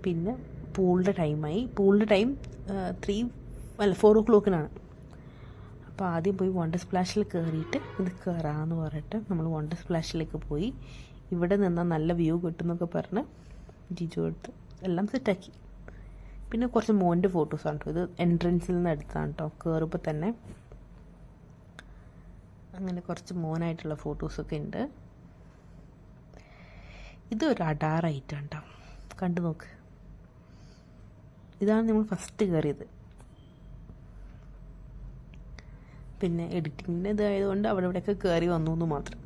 പിന്നെ പൂളിൻ്റെ ടൈമായി. പൂളിൻ്റെ ടൈം 4 o'clock അപ്പോൾ ആദ്യം പോയി വണ്ടർ സ്പ്ലാഷിൽ കയറിയിട്ട് ഇത് കയറാമെന്ന് പറഞ്ഞിട്ട് നമ്മൾ വണ്ടർ സ്പ്ലാഷിലേക്ക് പോയി. ഇവിടെ നിന്നാൽ നല്ല വ്യൂ കിട്ടുമെന്നൊക്കെ പറഞ്ഞ് ജിജു എടുത്ത് എല്ലാം സെറ്റാക്കി. പിന്നെ കുറച്ച് മോൻ്റെ ഫോട്ടോസാണ് കേട്ടോ. ഇത് എൻട്രൻസിൽ നിന്ന് എടുത്താണ് കേട്ടോ, കയറുമ്പോൾ തന്നെ. അങ്ങനെ കുറച്ച് മോനായിട്ടുള്ള ഫോട്ടോസൊക്കെ ഉണ്ട്. ഇതൊരു അഡാറായിട്ടാണ് കേട്ടോ, കണ്ടു നോക്ക്. ഇതാണ് നമ്മൾ ഫസ്റ്റ് കയറിയത്. പിന്നെ എഡിറ്റിങ്ങിൻ്റെ ഇതായതുകൊണ്ട് അവിടെ ഇവിടെയൊക്കെ കയറി വന്നു എന്ന് മാത്രം.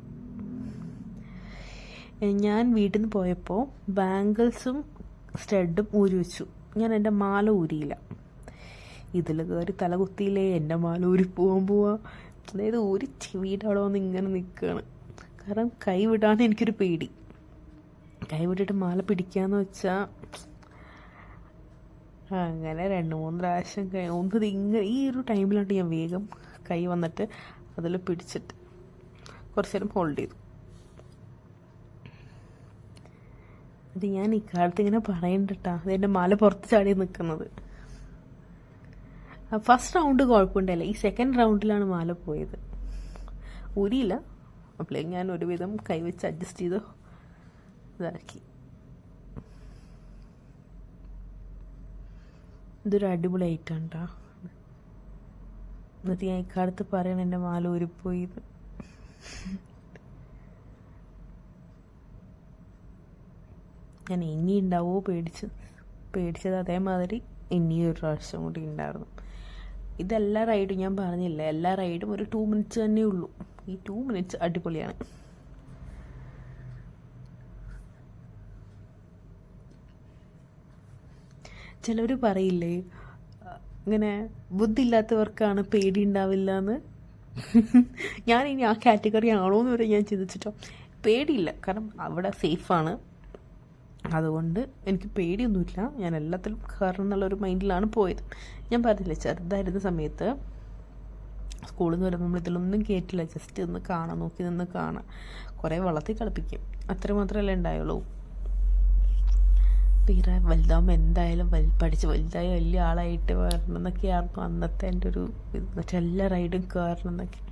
ഞാൻ വീട്ടിൽ നിന്ന് പോയപ്പോൾ ബാംഗിൾസും സ്റ്റഡും ഊരി വെച്ചു. ഞാൻ എൻ്റെ മാല ഊരിയില്ല. ഇതിൽ കയറി തല കുത്തിയില്ലേ, എൻ്റെ മാല ഊരി പോവാ. അതായത് ഒരു ചെവിയുടെ അവിടെ വന്ന് ഇങ്ങനെ നിൽക്കുകയാണ്. കാരണം കൈ വിടാൻ എനിക്കൊരു പേടി. കൈ വിട്ടിട്ട് മാല പിടിക്കാന്ന് വെച്ചാൽ അങ്ങനെ 2-3 പ്രാവശ്യം ഇങ്ങനെ ഈ ഒരു ടൈമിലാണ് ഞാൻ വേഗം കൈ വന്നിട്ട് അതിൽ പിടിച്ചിട്ട് കുറച്ച് നേരം ഹോൾഡ് ചെയ്തു. അത് ഞാൻ ഇക്കാലത്ത് ഇങ്ങനെ പറയണ്ടട്ടാ, അത് എൻ്റെ മാല പുറത്ത് ചാടി നിൽക്കുന്നത്. ഫസ്റ്റ് റൗണ്ട് കുഴപ്പമുണ്ടായില്ല, ഈ സെക്കൻഡ് റൗണ്ടിലാണ് മാല പോയത്. ഊരിയില്ല, അപ്പോഴേക്കും ഞാൻ ഒരുവിധം കൈവച്ച് അഡ്ജസ്റ്റ് ചെയ്ത് ഇതാക്കി. ഇതൊരു അടിപൊളി ഐറ്റം കേട്ടോ. എന്നിട്ട് ഞാൻ ഇക്കാലത്ത് പറയണം എൻ്റെ മാല ഊരിപ്പോയി. ഞാൻ ഇനി ഉണ്ടാവുമോ പേടിച്ചത് അതേമാതിരി ഇനിയും ഒരു പ്രാവശ്യം കൂടി ഉണ്ടായിരുന്നു. ഇതെല്ലാ റൈഡും ഞാൻ പറഞ്ഞില്ല, എല്ലാ റൈഡും ഒരു 2 മിനിറ്റ്സ് തന്നെ ഉള്ളൂ. ഈ 2 മിനിറ്റ്സ് അടിപൊളിയാണ്. ചിലവർ പറയില്ലേ ഇങ്ങനെ ബുദ്ധി ഇല്ലാത്തവർക്കാണ് പേടി ഉണ്ടാവില്ല എന്ന്. ഞാനിനി ആ കാറ്റഗറി ആണോ എന്ന് വരെ ഞാൻ ചിന്തിച്ചിട്ടോ. പേടിയില്ല, കാരണം അവിടെ സേഫാണ്. അതുകൊണ്ട് എനിക്ക് പേടിയൊന്നുമില്ല. ഞാൻ എല്ലാത്തിലും കയറണം എന്നുള്ളൊരു മൈൻഡിലാണ് പോയത്. ഞാൻ പറഞ്ഞില്ലേ, ചെറുതായിരുന്ന സമയത്ത് സ്കൂളിൽ നിന്ന് വരുമ്പോൾ നമ്മൾ ഇതിലൊന്നും കയറ്റില്ല, ജസ്റ്റ് ഒന്ന് കാണാം, നോക്കി നിന്ന് കാണാം, കുറേ വളർത്തി കളിപ്പിക്കും, അത്ര മാത്രമല്ലേ ഉണ്ടായുള്ളൂ. പിന്നെ വലുതാകുമ്പോൾ എന്തായാലും പഠിച്ച് വലുതായി വലിയ ആളായിട്ട് വരണം എന്നൊക്കെയായിരുന്നു അന്നത്തെ എൻ്റെ ഒരു ഇത്. എല്ലാ റൈഡും കയറണം എന്നൊക്കെ.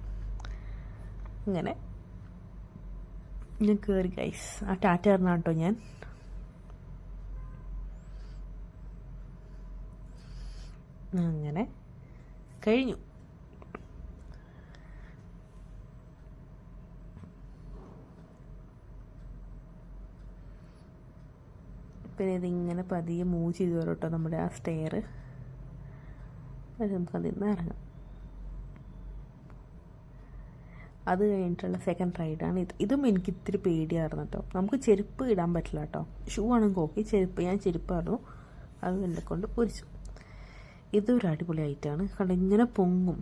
അങ്ങനെ ഞാൻ കയറി ഗൈസ്. ആ ടാറ്റ പറഞ്ഞ കേട്ടോ ഞാൻ. അങ്ങനെ കഴിഞ്ഞു. പിന്നെ ഇതിങ്ങനെ പതിയെ മൂവ് ചെയ്ത് വരും കേട്ടോ നമ്മുടെ ആ സ്റ്റെയർ. നമുക്ക് അതിൽ നിന്ന് ഇറങ്ങാം. അത് കഴിഞ്ഞിട്ടുള്ള സെക്കൻഡ് റൈഡാണ് ഇത്. ഇതും എനിക്ക് ഇത്തിരി പേടിയായിരുന്നു കേട്ടോ. നമുക്ക് ചെരുപ്പ് ഇടാൻ പറ്റില്ല കേട്ടോ. ഷൂ ആണെങ്കിൽ ഓക്കെ, ഞാൻ ചെരുപ്പായിരുന്നു, അത് എന്നെ കൊണ്ട് പൊരിച്ചു. ഇതൊരു അടിപൊളി ആയിട്ടാണ്. കണ്ട ഇങ്ങനെ പൊങ്ങും.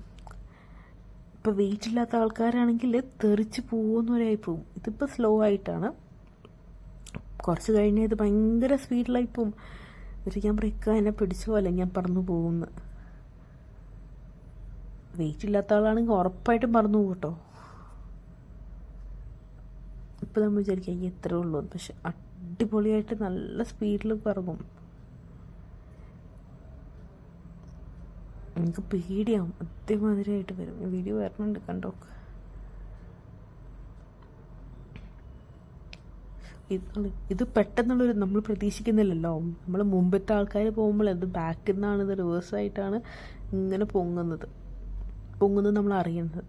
ഇപ്പോൾ വെയിറ്റ് ഇല്ലാത്ത ആൾക്കാരാണെങ്കിൽ തെറിച്ച് പോകുന്നവരായി പോകും. ഇതിപ്പോൾ സ്ലോ ആയിട്ടാണ്, കുറച്ച് കഴിഞ്ഞ് ഇത് ഭയങ്കര സ്പീഡിലായി പോവും. എന്നിട്ട് ഞാൻ ബ്രേക്ക് എന്നെ പിടിച്ചോ അല്ലെങ്കിൽ ഞാൻ പറന്നു പോകുന്നു. വെയിറ്റ് ഇല്ലാത്ത ആളാണെങ്കിൽ ഉറപ്പായിട്ടും പറന്നു പോകും കേട്ടോ. ഇപ്പം നമ്മൾ വിചാരിക്കുക എത്രയേ ഉള്ളൂ, പക്ഷെ അടിപൊളിയായിട്ട് നല്ല സ്പീഡിൽ കറങ്ങും. എനിക്ക് പേടിയാവും, അതേമാതിരിയായിട്ട് വരും. വീഡിയോ വരണുണ്ട്, കണ്ടോ. ഇത് പെട്ടെന്നുള്ളൊരു നമ്മൾ പ്രതീക്ഷിക്കുന്നില്ലല്ലോ. നമ്മൾ മുമ്പത്തെ ആൾക്കാർ പോകുമ്പോൾ അത് ബാക്കിൽ നിന്നാണ്, ഇത് റിവേഴ്സായിട്ടാണ് ഇങ്ങനെ പൊങ്ങുന്നത് നമ്മൾ അറിയുന്നത്.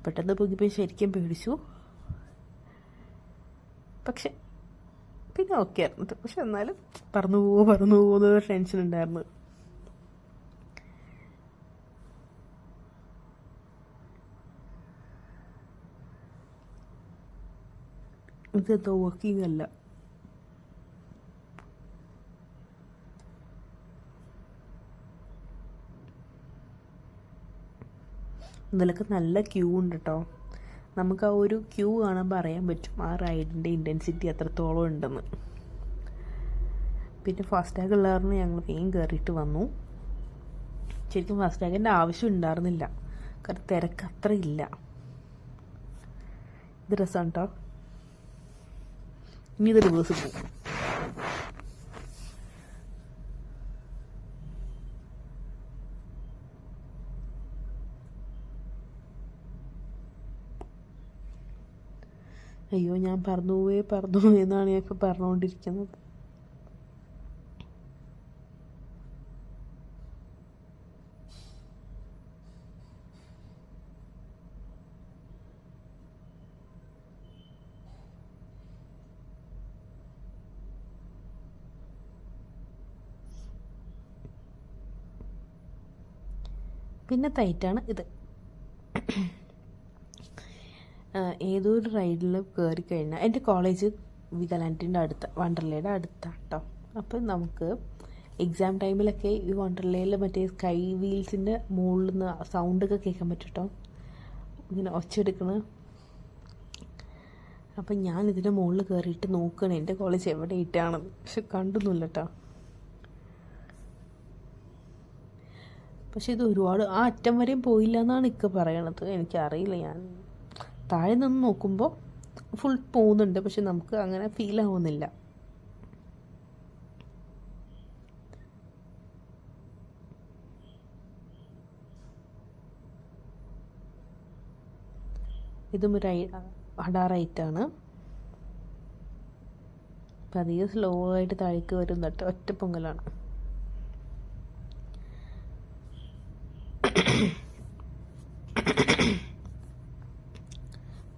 പെട്ടെന്ന് പൊങ്ങിപ്പോയി ശരിക്കും പേടിച്ചു. പക്ഷെ പിന്നെ ഓക്കെ ആയിരുന്നു. പക്ഷെ എന്നാലും പറന്നു പോകുന്നൊരു ടെൻഷൻ ഉണ്ടായിരുന്നു. ഇതെന്തോ വർക്കിംഗ് അല്ല. ഇതിലൊക്കെ നല്ല ക്യൂ ഉണ്ട് കേട്ടോ. നമുക്ക് ആ ഒരു ക്യൂ കാണുമ്പോൾ അറിയാൻ പറ്റും ആ റൈഡിൻ്റെ ഇൻറ്റൻസിറ്റി എത്രത്തോളം ഉണ്ടെന്ന്. പിന്നെ ഫാസ്റ്റാഗ് ഉള്ളവർക്ക് ഞങ്ങൾ വേഗം കയറിയിട്ട് വന്നു. ശരിക്കും ഫാസ്റ്റാഗിൻ്റെ ആവശ്യം ഉണ്ടായിരുന്നില്ല, കാരണം തിരക്ക് അത്ര ഇല്ല. ഇത് രസമാണ് കേട്ടോ. ഇനി ഇത് റിവേഴ്സ് പോകും. അയ്യോ, ഞാൻ പറന്നു എന്നാണ് ഞാൻ ഇപ്പോൾ പറഞ്ഞുകൊണ്ടിരിക്കുന്നത്. പിന്നത്തെ ഐറ്റാണ് ഇത്. ഏതോ ഒരു റൈഡിൽ കയറി കഴിഞ്ഞാൽ, എൻ്റെ കോളേജ് വിഗാലാൻഡിൻ്റെ അടുത്ത, വണ്ടർലയുടെ അടുത്താണ് കേട്ടോ. അപ്പം നമുക്ക് എക്സാം ടൈമിലൊക്കെ ഈ വണ്ടർലയിൽ മറ്റേ സ്കൈ വീൽസിൻ്റെ മുകളിൽ നിന്ന് സൗണ്ടൊക്കെ കേൾക്കാൻ പറ്റും കേട്ടോ, ഇങ്ങനെ ഒച്ചയെടുക്കണ. അപ്പം ഞാൻ ഇതിൻ്റെ മുകളിൽ കയറിയിട്ട് നോക്കണം എൻ്റെ കോളേജ് എവിടെ ഇട്ടാണെന്ന്. പക്ഷെ കണ്ടൊന്നുമില്ല കേട്ടോ. പക്ഷെ ഇത് ഒരുപാട് ആ അറ്റം വരെയും പോയില്ല എന്നാണ് ഇക്ക പറയണത്. എനിക്കറിയില്ല, ഞാൻ താഴെ നിന്ന് നോക്കുമ്പോൾ ഫുൾ പോകുന്നുണ്ട്, പക്ഷെ നമുക്ക് അങ്ങനെ ഫീൽ ആവുന്നില്ല. ഇതും ഒരു അടാ റൈറ്റാണ്. അപ്പം അധികം സ്ലോ ആയിട്ട് താഴേക്ക് വരും കേട്ടോ. ഒറ്റ പൊങ്ങലാണ്.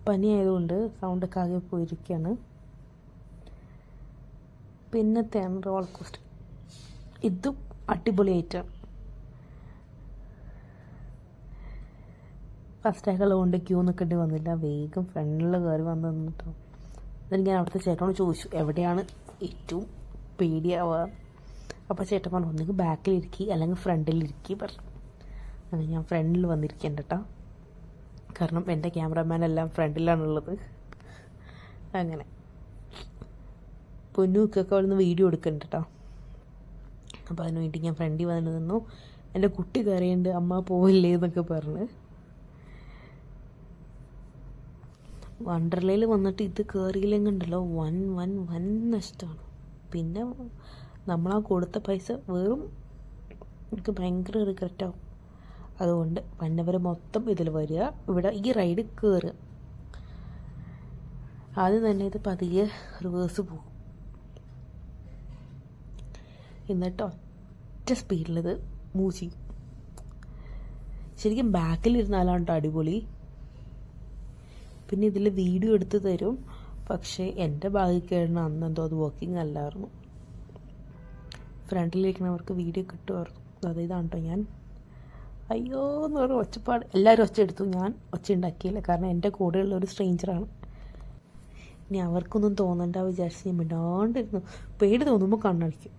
പനി ആയതുകൊണ്ട് സൗണ്ടൊക്കെ ആകെ പോയിരിക്കുകയാണ്. പിന്നത്തെയാണ് റോളർ കോസ്റ്റർ. ഇതും അടിപൊളിയായിട്ടാണ്. ഫസ്റ്റായിട്ടുള്ള കൊണ്ട് ക്യൂ നിൽക്കേണ്ടി വന്നില്ല, വേഗം ഫ്രണ്ടിൽ കയറി വന്ന് നിന്നിട്ടോ. എന്നിട്ട് ഞാൻ അവിടുത്തെ ചേട്ടനോട് ചോദിച്ചു എവിടെയാണ് ഏറ്റവും പേടിയാവുക. അപ്പോൾ ചേട്ടൻ പറഞ്ഞു ഒന്നുകിൽ ബാക്കിലിരിക്കുക അല്ലെങ്കിൽ ഫ്രണ്ടിലിരിക്കുക പറഞ്ഞു. അങ്ങനെ ഞാൻ ഫ്രണ്ടിൽ വന്നിരിക്കേണ്ട കേട്ടോ, കാരണം എൻ്റെ ക്യാമറമാൻ എല്ലാം ഫ്രണ്ടിലാണുള്ളത്. അങ്ങനെ പൊന്നൂക്കൊക്കെ അവിടെ നിന്ന് വീഡിയോ എടുക്കുന്നുണ്ട് കേട്ടോ. അപ്പോൾ അതിന് വേണ്ടി ഞാൻ ഫ്രണ്ടിൽ വന്നിട്ട് നിന്നു. എൻ്റെ കുട്ടി കയറിയുണ്ട്, അമ്മ പോവില്ലേ എന്നൊക്കെ പറഞ്ഞ്. വണ്ടർലയിൽ വന്നിട്ട് ഇത് കയറിയില്ലെങ്കിൽ ഉണ്ടല്ലോ വൻ നഷ്ടമാണ്. പിന്നെ നമ്മളാ കൊടുത്ത പൈസ വെറും എനിക്ക് ഭയങ്കര റിഗ്രറ്റാവും. അതുകൊണ്ട് വന്നവർ മൊത്തം ഇതിൽ വരിക, ഇവിടെ ഈ റൈഡ് കയറുക. ആദ്യം തന്നെ ഇത് പതിയെ റിവേഴ്സ് പോകും, എന്നിട്ട് ഒറ്റ സ്പീഡിലിത് മൂവ് ചെയ്യും. ശരിക്കും ബാക്കിലിരുന്നാലാണ് കേട്ടോ അടിപൊളി. പിന്നെ ഇതിൽ വീഡിയോ എടുത്ത് തരും, പക്ഷേ എൻ്റെ ഭാഗ്യക്കേടിന് അന്നെന്തോ അത് വർക്കിംഗ് അല്ലായിരുന്നു. ഫ്രണ്ടിലിരിക്കുന്നവർക്ക് വീഡിയോ കിട്ടുമായിരുന്നു. അതായത് ഇതാണ് കേട്ടോ ഞാൻ. അയ്യോ എന്ന് പറഞ്ഞ ഒച്ചപ്പാട്. എല്ലാവരും ഒച്ച എടുത്തു, ഞാൻ ഒച്ച ഉണ്ടാക്കിയില്ല, കാരണം എൻ്റെ കൂടെയുള്ള ഒരു സ്ട്രേഞ്ചറാണ്. ഇനി അവർക്കൊന്നും തോന്നണ്ട വിചാരിച്ച് ഞാൻ മിണ്ടാണ്ടിരുന്നു. പേടി തോന്നുമ്പോൾ കണ്ണടിക്കും.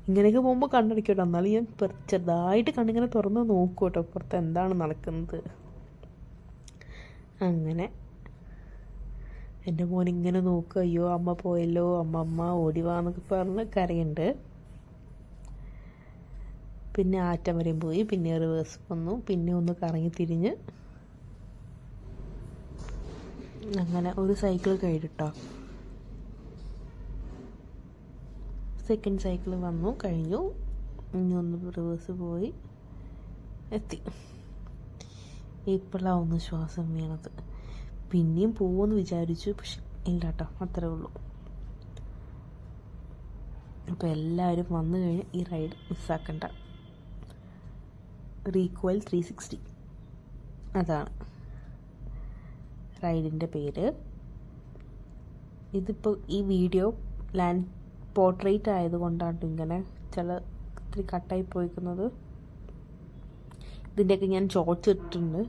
ഇങ്ങനെയൊക്കെ പോകുമ്പോൾ കണ്ണടിക്കട്ടോ. എന്നാലും ഞാൻ ചെറുതായിട്ട് കണ്ണിങ്ങനെ തുറന്ന് നോക്കും കേട്ടോ പുറത്ത് എന്താണ് നടക്കുന്നത്. അങ്ങനെ എൻ്റെ മോനിങ്ങനെ നോക്കുക, അയ്യോ അമ്മ പോയല്ലോ, അമ്മ ഓടിവാന്നൊക്കെ പറഞ്ഞ് കരയുണ്ട്. പിന്നെ ആറ്റം വരെയും പോയി, പിന്നെ റിവേഴ്സ് വന്നു, പിന്നെ ഒന്ന് കറങ്ങി തിരിഞ്ഞ് അങ്ങനെ ഒരു സൈക്കിൾ കഴിഞ്ഞിട്ടോ. സെക്കൻഡ് സൈക്കിൾ വന്നു, കഴിഞ്ഞു. ഇനി ഒന്ന് റിവേഴ്സ് പോയി എത്തി. ഇപ്പോഴാണ് ഒന്ന് ശ്വാസം വീണത്. പിന്നെയും പോകുമെന്ന് വിചാരിച്ചു, പക്ഷെ ഇല്ല കേട്ടോ, അത്രേ ഉള്ളൂ. അപ്പോൾ എല്ലാവരും വന്നു കഴിഞ്ഞ് ഈ റൈഡ് മിസ്സാക്കണ്ട. റീകോയിൽ 360 അതാണ് റൈഡിൻ്റെ പേര്. ഇതിപ്പോൾ ഈ വീഡിയോ ലാൻഡ് പോർട്രേറ്റ് ആയതുകൊണ്ടാണ് ഇങ്ങനെ ഇത്തിരി കട്ടായി പോയിരിക്കുന്നത്. ഇതിൻ്റെയൊക്കെ ഞാൻ ഷോർട്സ് ഇട്ടിട്ടുണ്ട്.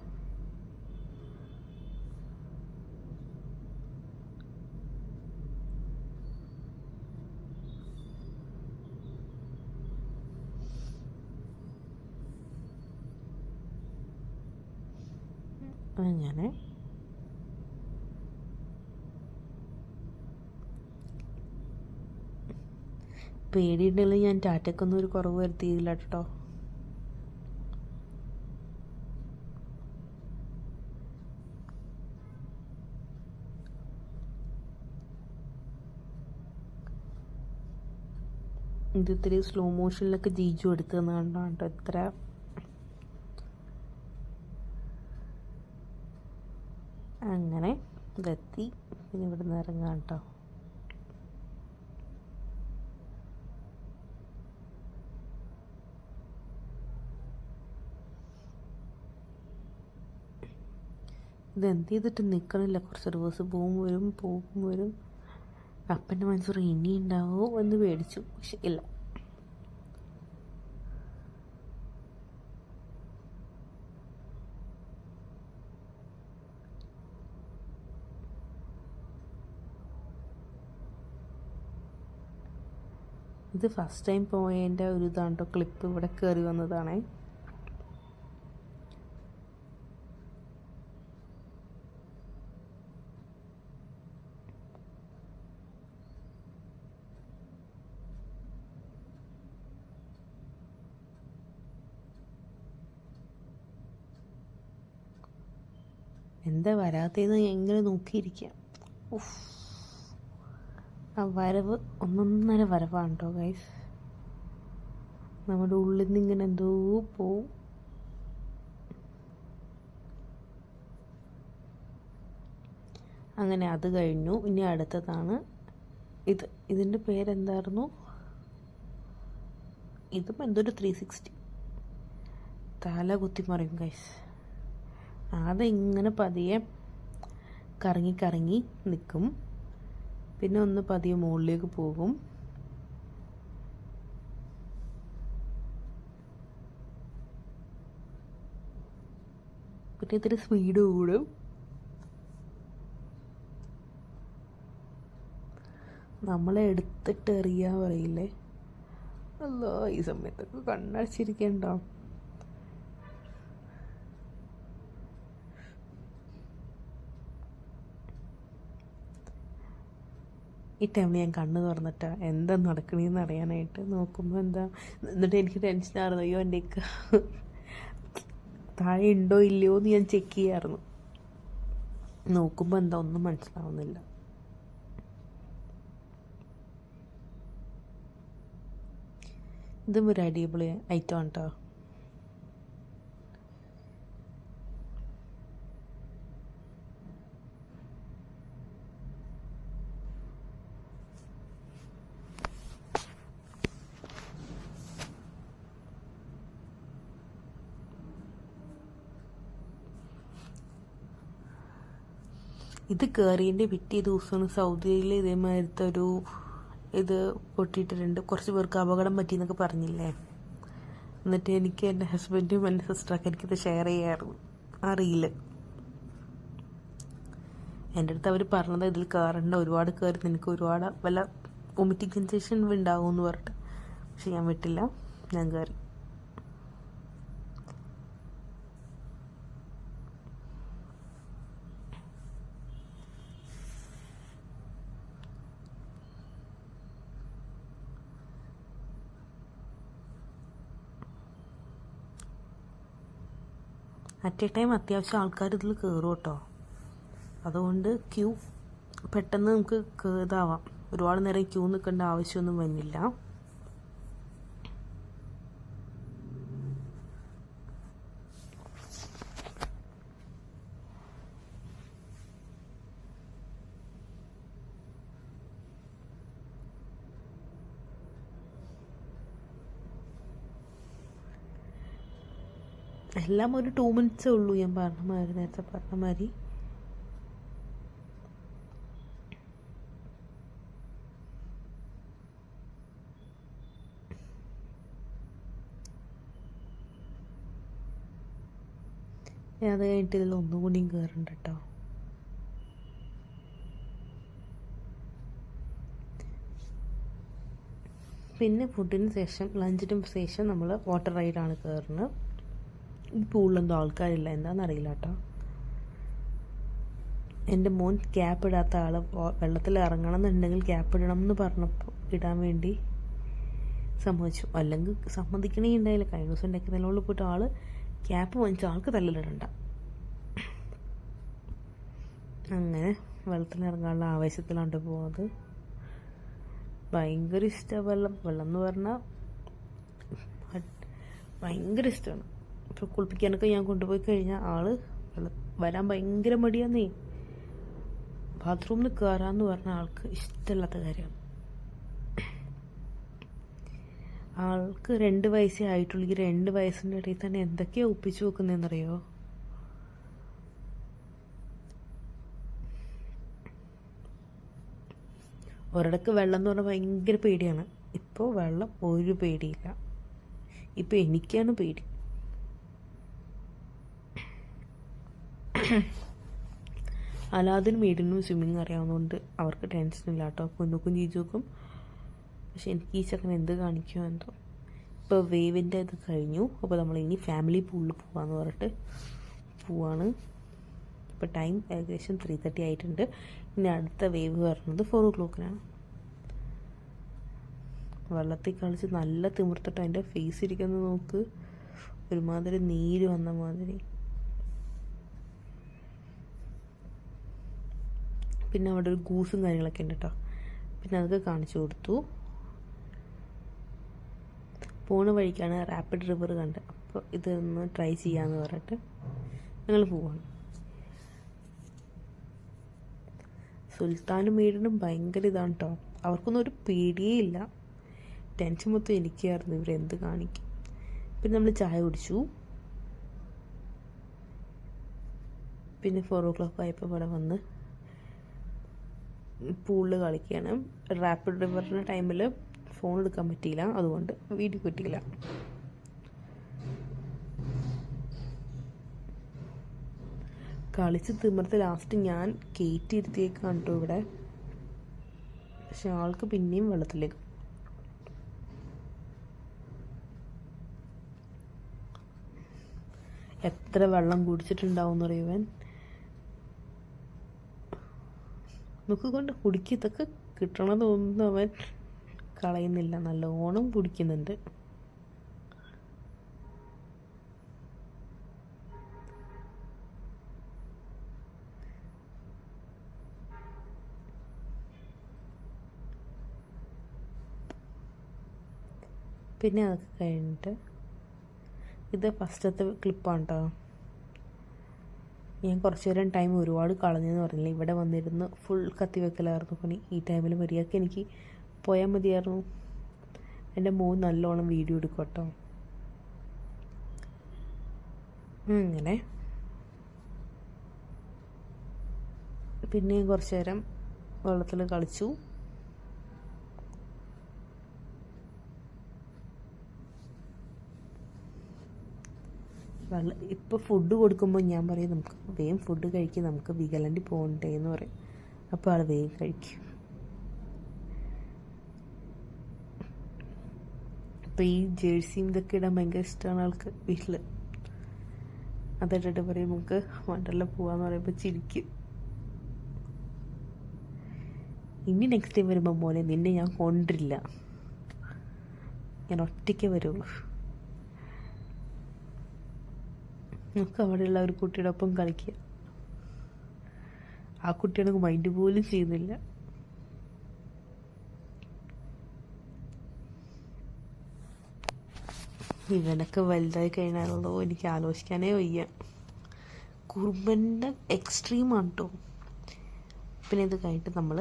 അങ്ങനെ പേടിയുണ്ടെങ്കിൽ ഞാൻ ടാറ്റക്കൊന്നും ഒരു കുറവ് വരുത്തിയില്ല കേട്ടോ. ഇത് ഇത്തിരി സ്ലോ മോഷനിലൊക്കെ ജീജു എടുത്തതെന്ന് കണ്ടാണ് കേട്ടോ ഇത്ര. അങ്ങനെ ഇതെത്തി. ഇനി ഇവിടെ നിന്ന് ഇറങ്ങാം കേട്ടോ. ഇതെന്ത് ചെയ്തിട്ട് നിൽക്കണില്ല. കുറച്ച് റിവേഴ്സ് പോകും വരും. അപ്പൻ്റെ മനസ്സൂർ ഇനി ഉണ്ടാവുമോ എന്ന് പേടിച്ചു, പക്ഷെ ഇല്ല. ഇത് ഫസ്റ്റ് ടൈം പോയതിൻ്റെ ഒരു ഇതാണ് കേട്ടോ, ക്ലിപ്പ് ഇവിടെ കയറി വന്നതാണേ. എന്താ വരാത്തതെന്ന് എങ്ങനെ നോക്കിയിരിക്കാം. ആ വരവ് ഒന്നൊന്നര വരവാണ് കേട്ടോ ഗൈസ്. നമ്മുടെ ഉള്ളിൽ നിന്ന് ഇങ്ങനെ എന്തോ പോവും. അങ്ങനെ അത് കഴിഞ്ഞു. ഇനി അടുത്തതാണ് ഇതിൻ്റെ പേരെന്തായിരുന്നു, ഇതും എന്തൊരു 360 തല കുത്തി മറിയും ഗൈസ്. അതിങ്ങനെ പതിയെ കറങ്ങി കറങ്ങി നിൽക്കും, പിന്നെ ഒന്ന് പതിയെ മുകളിലേക്ക് പോകും, പിന്നെ ഇത്തിരി സ്പീഡ് കൂടും. നമ്മളെ എടുത്തിട്ട് എറിയാൻ പറയില്ലേ, അല്ലോ ഈ സമയത്തൊക്കെ കണ്ണടച്ചിരിക്കണ്ടോ. ഈ ടൈമിൽ ഞാൻ കണ്ണ് തുറന്നിട്ടാ എന്താ നടക്കണേന്ന് അറിയാനായിട്ട് നോക്കുമ്പോൾ എന്നിട്ട് എനിക്ക് ടെൻഷനായിരുന്നു. അയ്യോ എൻ്റെ താഴെ ഉണ്ടോ ഇല്ലയോ എന്ന് ഞാൻ ചെക്ക് ചെയ്യാമായിരുന്നു. നോക്കുമ്പോൾ ഒന്നും മനസ്സിലാവുന്നില്ല. ഇതും ഒരു അടിപൊളി ഐറ്റം ആണ് കേട്ടോ. ഇത് കയറിയതിൻ്റെ പിറ്റേ ദിവസമാണ് സൗദിയിൽ ഇതേമാതിരത്തെ ഇത് പൊട്ടിയിട്ടിട്ടുണ്ട്. കുറച്ച് പേർക്ക് അപകടം പറ്റിയെന്നൊക്കെ പറഞ്ഞില്ലേ. എന്നിട്ട് എനിക്ക് എൻ്റെ ഹസ്ബൻഡും എൻ്റെ സിസ്റ്ററൊക്കെ എനിക്കിത് ഷെയർ ചെയ്യാറുണ്ട് ആ റീല്. എൻ്റെ അടുത്ത് അവർ പറഞ്ഞത് ഇതിൽ കയറേണ്ട, ഒരുപാട് കയറി നിനക്ക് ഒരുപാട് വല്ല വൊമിറ്റിംഗ് സെൻസേഷൻ ഉണ്ടാവും എന്ന് പറഞ്ഞിട്ട്. പക്ഷെ ഞാൻ വിട്ടില്ല, ഞാൻ കയറി. അറ്റ് എ ടൈം അത്യാവശ്യം ആൾക്കാർ ഇതിൽ കയറും കേട്ടോ. അതുകൊണ്ട് പെട്ടെന്ന് നമുക്ക് ഇതാവാം, ഒരുപാട് നേരം ക്യൂ നിൽക്കേണ്ട ആവശ്യമൊന്നും വരുന്നില്ല. എല്ലാം ഒരു 2 മിനിറ്റ്സേ ഉള്ളൂ. ഞാൻ നേരത്തെ പറഞ്ഞ മാതിരി അത് കഴിഞ്ഞിട്ട് ഇതിൽ ഒന്നുകൂടിയും കയറുന്നുണ്ട് കേട്ടോ. പിന്നെ ഫുഡിന് ശേഷം, ലഞ്ചിന് ശേഷം നമ്മൾ വാട്ടർ റൈഡാണ് കയറുന്നത്. ഈ പൂളിലൊന്നും ആൾക്കാരില്ല, എന്താണെന്നറിയില്ല കേട്ടോ. എൻ്റെ മോൻ ക്യാപ്പ് ഇടാത്ത ആൾ വെള്ളത്തിൽ ഇറങ്ങണം എന്നുണ്ടെങ്കിൽ ക്യാപ്പ് ഇടണം എന്ന് പറഞ്ഞപ്പോൾ ഇടാൻ വേണ്ടി സമ്മതിച്ചു, അല്ലെങ്കിൽ സമ്മതിക്കണേ ഉണ്ടായില്ല. കഴിഞ്ഞ ദിവസം ഉണ്ടാക്കി നിലവിൽ പോയിട്ട് ആൾ ക്യാപ്പ് വാങ്ങിച്ച ആൾക്ക് തല്ലിലിടണ്ട. അങ്ങനെ വെള്ളത്തിലിറങ്ങാനുള്ള ആവേശത്തിലാണ് പോകുന്നത്. ഭയങ്കര ഇഷ്ടമാണ് വെള്ളം എന്ന് പറഞ്ഞാൽ ഭയങ്കര ഇഷ്ടമാണ്. ഇപ്പോൾ കുളിപ്പിക്കാനൊക്കെ ഞാൻ കൊണ്ടുപോയി കഴിഞ്ഞാൽ ആൾ വരാൻ ഭയങ്കര മടിയാന്നേ. ബാത്റൂമിൽ കയറാമെന്ന് പറഞ്ഞ ആൾക്ക് ഇഷ്ടമില്ലാത്ത കാര്യമാണ്. ആൾക്ക് 2 വയസ്സേ ആയിട്ടുള്ളൂ. ഈ 2 വയസ്സിൻ്റെ ഇടയിൽ തന്നെ എന്തൊക്കെയാണ് ഒപ്പിച്ചു വെക്കുന്നതെന്നറിയോ. ഒരിടക്ക് വെള്ളം എന്ന് പറഞ്ഞാൽ ഭയങ്കര പേടിയാണ്. ഇപ്പോൾ വെള്ളം ഒരു പേടിയില്ല. ഇപ്പോൾ എനിക്കാണ് പേടി. അലാദിനും വീടിനും സ്വിമ്മിങ് അറിയാവുന്നതുകൊണ്ട് അവർക്ക് ടെൻഷനില്ല കേട്ടോ. കുഞ്ഞുക്കും ജീജുക്കും. പക്ഷെ എനിക്ക് ഈ ചക്കൻ എന്ത് കാണിക്കുമോ എന്തോ. ഇപ്പോൾ വേവിൻ്റെ ഇത് കഴിഞ്ഞു. അപ്പോൾ നമ്മൾ ഇനി ഫാമിലി പൂളിൽ പോകാമെന്ന് പറഞ്ഞിട്ട് പോവാണ്. ഇപ്പോൾ ടൈം ഏകദേശം 3:30 ആയിട്ടുണ്ട്. ഇനി അടുത്ത വേവ് വരുന്നത് 4 o'clock-നാണ്. വെള്ളത്തിൽ കളിച്ച് നല്ല തിമിർത്തിട്ട് അതിൻ്റെ ഫേസ് ഇരിക്കുന്നത് നോക്ക്, ഒരുമാതിരി നീര് വന്ന മാതിരി. പിന്നെ അവിടെ ഒരു ഗൂസും കാര്യങ്ങളൊക്കെ ഉണ്ട് കേട്ടോ. പിന്നെ അതൊക്കെ കാണിച്ചു കൊടുത്തു. പോണ വഴിക്കാണ് റാപ്പിഡ് റിവർ കണ്ടത്. അപ്പോൾ ഇതൊന്ന് ട്രൈ ചെയ്യാമെന്ന് പറഞ്ഞിട്ട് ഞങ്ങൾ പോവാണ്. സുൽത്താനും മീഡിനും ഭയങ്കര ഇതാണ് കേട്ടോ. അവർക്കൊന്നും ഒരു പേടിയേ ഇല്ല. ടെൻഷൻ മൊത്തം എനിക്കായിരുന്നു, ഇവരെന്ത് കാണിക്കും. പിന്നെ നമ്മൾ ചായ കുടിച്ചു. പിന്നെ 4 o'clock ആയപ്പോൾ ഇവിടെ വന്ന് പൂളിൽ കളിക്കുകയാണ്. റാപ്പിഡ് റിവറിൻ്റെ ടൈമിൽ ഫോൺ എടുക്കാൻ പറ്റിയില്ല, അതുകൊണ്ട് വീഡിയോ കിട്ടിയില്ല. കളിച്ച് തിമിർത്ത് ലാസ്റ്റ് ഞാൻ കയറ്റിയിരുത്തിയേക്ക് കണ്ടു ഇവിടെ. പക്ഷെ ആൾക്ക് പിന്നെയും വെള്ളത്തിലേക്ക്. എത്ര വെള്ളം കുടിച്ചിട്ടുണ്ടാവും എന്നറിയുവൻ. നോക്കിക്കൊണ്ട് കുടിക്കത്തൊക്കെ കിട്ടണതൊന്നും അവൻ കളയുന്നില്ല, നല്ലോണം കുടിക്കുന്നുണ്ട്. പിന്നെ അതൊക്കെ കഴിഞ്ഞിട്ട് ഇത് ഫസ്റ്റത്തെ ക്ലിപ്പാണ് കേട്ടോ. ഞാൻ കുറച്ച് നേരം ടൈം ഒരുപാട് കളഞ്ഞെന്ന് പറഞ്ഞില്ല. ഇവിടെ വന്നിരുന്ന് ഫുൾ കത്തി വെക്കലായിരുന്നു പണി. ഈ ടൈമിൽ മര്യാദയ്ക്ക് എനിക്ക് പോയാൽ മതിയായിരുന്നു. എൻ്റെ മോൻ നല്ലോണം വീഡിയോ എടുക്കും കേട്ടോ. അങ്ങനെ പിന്നെയും കുറച്ച് നേരം വെള്ളത്തിൽ കളിച്ചു. ഇപ്പോൾ ഫുഡ് കൊടുക്കുമ്പോൾ ഞാൻ പറയും നമുക്ക് വേഗം ഫുഡ് കഴിക്കും, നമുക്ക് വീഗാലാൻഡിൽ പോകണ്ടേ എന്ന് പറയും. അപ്പോൾ ആൾ വേഗം കഴിക്കും. അപ്പോൾ ഈ ജേഴ്സിയും ഇതൊക്കെ ഇടാൻ ഭയങ്കര ഇഷ്ടമാണ് ആൾക്ക് വീട്ടിൽ. അതിട്ടിട്ട് പറയും നമുക്ക് വണ്ടർല പോവാന്ന് പറയുമ്പോൾ ചിരിക്കും. ഇനി നെക്സ്റ്റ് ടൈം വരുമ്പോൾ മോനെ നിന്നെ ഞാൻ കൊണ്ടിരില്ല, ഞാൻ ഒറ്റയ്ക്ക് വരുള്ളൂ. നമുക്ക് അവിടെയുള്ള ഒരു കുട്ടിയുടെ ഒപ്പം കളിക്കുക. ആ കുട്ടിയാണെങ്കിൽ മൈൻഡ് പോലും ചെയ്യുന്നില്ല. ഇവനൊക്കെ വലുതായി കഴിഞ്ഞാലുള്ളൂ എനിക്ക് ആലോചിക്കാനേ വയ്യ. കുറുമ്പൻ്റെ എക്സ്ട്രീമാണ് കേട്ടോ. പിന്നെ ഇത് കഴിഞ്ഞിട്ട് നമ്മൾ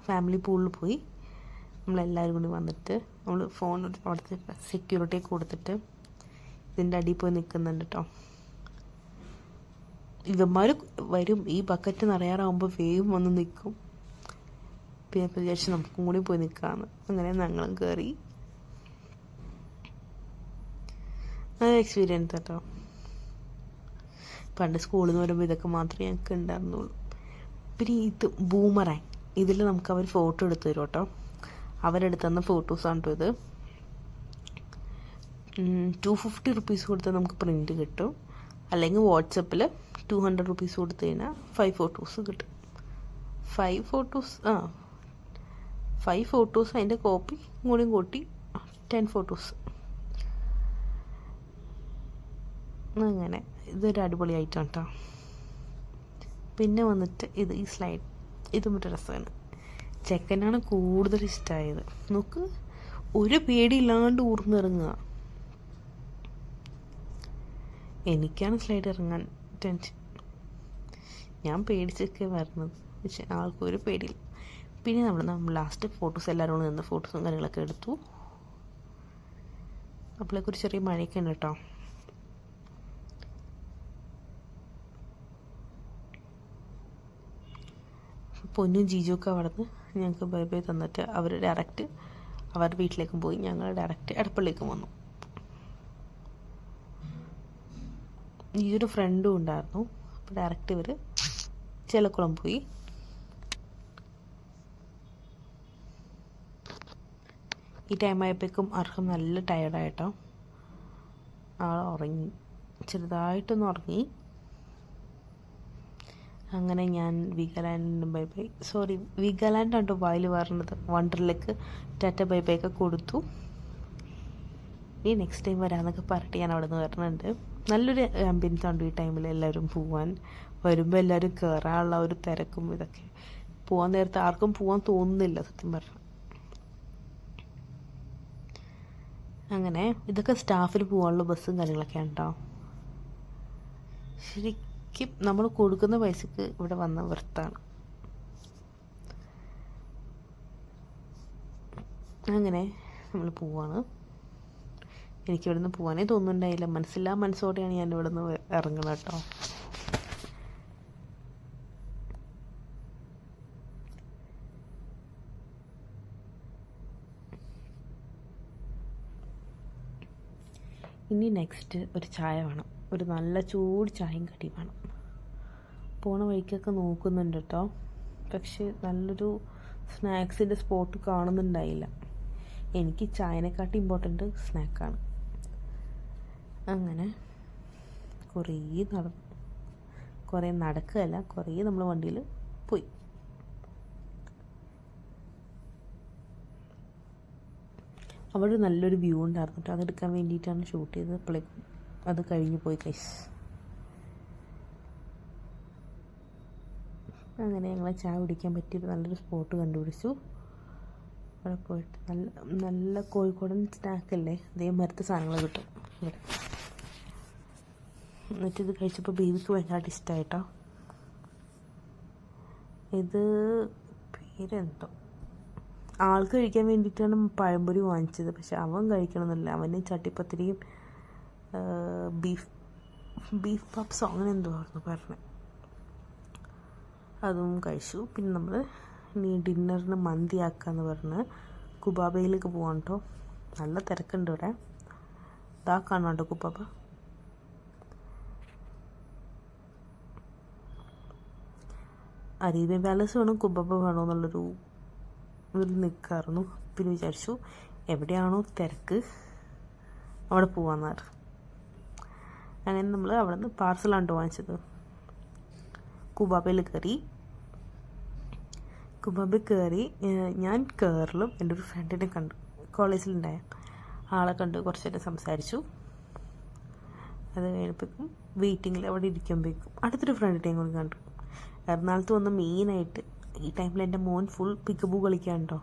ഫാമിലി പൂളിൽ പോയി. നമ്മളെല്ലാവരും കൂടി വന്നിട്ട് നമ്മൾ ഫോൺ അവിടുത്തെ സെക്യൂരിറ്റിയെ കൊടുത്തിട്ട് ഇതിൻ്റെ അടിയിൽ പോയി നിൽക്കുന്നുണ്ട് കേട്ടോ. ഇവന്മാർ വരും, ഈ ബക്കറ്റ് നിറയാറാകുമ്പോൾ വേഗം വന്ന് നിൽക്കും. പിന്നെ വിചാരിച്ച് നമുക്കും കൂടി പോയി നിൽക്കാമെന്ന്. അങ്ങനെ ഞങ്ങളും കയറി. നല്ല എക്സ്പീരിയൻസ് കേട്ടോ. പണ്ട് സ്കൂളിൽ നിന്ന് വരുമ്പോൾ ഇതൊക്കെ മാത്രമേ ഞങ്ങൾക്ക് ഉണ്ടായിരുന്നുള്ളൂ. പിന്നെ ഇത് ബൂമറാങ്, ഇതിൽ നമുക്ക് അവർ ഫോട്ടോ എടുത്ത് തരും കേട്ടോ. അവരെടുത്ത് തന്ന ഫോട്ടോസാണ് കേട്ടോ ഇത്. 250 rupees കൊടുത്താൽ നമുക്ക് പ്രിൻറ്റ് കിട്ടും. അല്ലെങ്കിൽ വാട്സപ്പിൽ 200 rupees കൊടുത്തു കഴിഞ്ഞാൽ 5 photos കിട്ടും. 5 photos അതിൻ്റെ കോപ്പി കൂടിയും കൂട്ടി 10 photos. അങ്ങനെ ഇതൊരു അടിപൊളി ഐറ്റം കേട്ടോ. പിന്നെ വന്നിട്ട് ഇത് ഈ സ്ലൈഡ്, ഇതും ഒരു രസമാണ്. ചെക്കനാണ് കൂടുതൽ ഇഷ്ടമായത്. നോക്ക്, ഒരു പേടിയില്ലാണ്ട് ഊർന്നിറങ്ങുക. എനിക്കാണ് സ്ലൈഡ് ഇറങ്ങാൻ ടെൻഷൻ. ഞാൻ പേടിച്ചൊക്കെ വരുന്നത്, പക്ഷെ ആൾക്കൊരു പേടിയില്ല. പിന്നെ നമ്മൾ ലാസ്റ്റ് ഫോട്ടോസ് എല്ലാവരും കൂടെ നിന്ന് ഫോട്ടോസും കാര്യങ്ങളൊക്കെ എടുത്തു. അപ്പോഴേക്ക് ഒരു ചെറിയ മഴയൊക്കെ ഉണ്ട് കേട്ടോ. പൊന്നും ജീജുവൊക്കെ അവിടെ നിന്ന് ഞങ്ങൾക്ക് ബൈ ബൈ തന്നിട്ട് അവർ ഡയറക്റ്റ് അവരുടെ വീട്ടിലേക്കും പോയി. ഞങ്ങൾ ഡയറക്റ്റ് എടപ്പള്ളിലേക്കും വന്നു. ഈ ഒരു ഫ്രണ്ടും ഉണ്ടായിരുന്നു. അപ്പോൾ ഡയറക്റ്റ് ഇവർ ചെലക്കുളം പോയി. ഈ ടൈം ആയപ്പോഴേക്കും അർഹം നല്ല ടയർഡായിട്ടോ. ആൾ ഉറങ്ങി, ചെറുതായിട്ടൊന്ന് ഉറങ്ങി. അങ്ങനെ ഞാൻ വീഗാലാൻഡാണ് വായിൽ പറഞ്ഞത്. വണ്ടർലേക്ക് ടാറ്റ ബൈ ബൈ ഒക്കെ കൊടുത്തു. ഈ നെക്സ്റ്റ് ടൈം വരാമെന്നൊക്കെ പറഞ്ഞിട്ട് ഞാൻ അവിടെ നിന്ന് വരുന്നുണ്ട്. നല്ലൊരു ആംബിയൻസ് ഉണ്ട് ഈ ടൈമിൽ. എല്ലാവരും പോവാൻ വരുമ്പോൾ എല്ലാവരും കയറാനുള്ള ഒരു തിരക്കും ഇതൊക്കെ. പോകാൻ നേരത്തെ ആർക്കും പോകാൻ തോന്നുന്നില്ല സത്യം പറഞ്ഞാൽ. അങ്ങനെ ഇതൊക്കെ സ്റ്റാഫിൽ പോകാനുള്ള ബസ്സും കാര്യങ്ങളൊക്കെ ഉണ്ടോ. ശരിക്കും നമ്മൾ കൊടുക്കുന്ന പൈസക്ക് ഇവിടെ വന്ന വർത്താണ്. അങ്ങനെ നമ്മൾ പോവാണ്. എനിക്കിവിടുന്ന് പോകാനേ തോന്നുന്നുണ്ടായില്ല. മനസ്സോടെയാണ് ഞാൻ ഇവിടുന്ന് ഇറങ്ങുന്നത് കേട്ടോ. ഇനി നെക്സ്റ്റ് ഒരു ചായ വേണം. ഒരു നല്ല ചൂട് ചായയും കടിയും വേണം. പോണ വഴിക്കൊക്കെ നോക്കുന്നുണ്ട് കേട്ടോ, പക്ഷെ നല്ലൊരു സ്നാക്സിൻ്റെ സ്പോട്ട് കാണുന്നുണ്ടായില്ല. എനിക്ക് ചായനെക്കാട്ടി ഇമ്പോർട്ടൻ്റ് സ്നാക്കാണ്. അങ്ങനെ കുറേ നടക്കുകയല്ല, കുറേ നമ്മൾ വണ്ടിയിൽ പോയി. അവിടെ നല്ലൊരു വ്യൂ ഉണ്ടായിരുന്നു കേട്ടോ. അതെടുക്കാൻ വേണ്ടിയിട്ടാണ് ഷൂട്ട് ചെയ്തത്. അപ്പോഴേക്കും അത് കഴിഞ്ഞു പോയി ഗൈസ്. അങ്ങനെ ഞങ്ങൾ ചായ കുടിക്കാൻ പറ്റിയൊരു നല്ലൊരു സ്പോട്ട് കണ്ടുപിടിച്ചു. അവിടെ പോയിട്ട് നല്ല കോഴിക്കോടൻ സ്നാക്കല്ലേ, അതേമാതിരത്തെ സാധനങ്ങൾ കിട്ടും ഇവിടെ. എന്നിട്ടിത് കഴിച്ചപ്പോൾ ബേബിക്ക് ഭയങ്കരമായിട്ട് ഇഷ്ടമായിട്ടോ. ഇത് പേരെന്തോ, ആൾക്ക് കഴിക്കാൻ വേണ്ടിയിട്ടാണ് പഴംപൊരി വാങ്ങിച്ചത്. പക്ഷെ അവൻ കഴിക്കണമെന്നില്ല. അവന് ചട്ടിപ്പത്തിരിയും ബീഫ് പപ്സോ അങ്ങനെ എന്തോ ആയിരുന്നു പറഞ്ഞത്. അതും കഴിച്ചു. പിന്നെ നമ്മൾ ഇനി ഡിന്നറിന് മന്തി ആക്കാമെന്ന് പറഞ്ഞ് കുബാബയിലേക്ക് പോകാൻ കേട്ടോ. നല്ല തിരക്കുണ്ട് ഇവിടെ. ഇതാ കാണാം കേട്ടോ കുബാബ. അറേബ്യൻ പാലസ് വേണം കുബാബ വേണോ എന്നുള്ളൊരു ഇതിൽ നിൽക്കായിരുന്നു. പിന്നെ വിചാരിച്ചു എവിടെയാണോ തിരക്ക് അവിടെ പോവാന്നാറ്. അങ്ങനെ നമ്മൾ അവിടെ നിന്ന് പാർസലാണ് വാങ്ങിച്ചത്. കുബാബയിൽ കയറി ഞാൻ കയറലും എൻ്റെ ഒരു ഫ്രണ്ടിനെ കണ്ടു, കോളേജിലുണ്ടായ ആളെ കണ്ട് കുറച്ച് നേരം സംസാരിച്ചു. അത് കഴിഞ്ഞപ്പോഴേക്കും വെയിറ്റിങ്ങിൽ അവിടെ ഇരിക്കുമ്പോഴേക്കും അടുത്തൊരു ഫ്രണ്ടിനെയും കൂടി കണ്ടു. എറണാകുളത്ത് വന്ന് മെയിനായിട്ട് ഈ ടൈമിൽ എൻ്റെ മോൻ ഫുൾ പിക്കബൂ കളിക്കാൻ കേട്ടോ.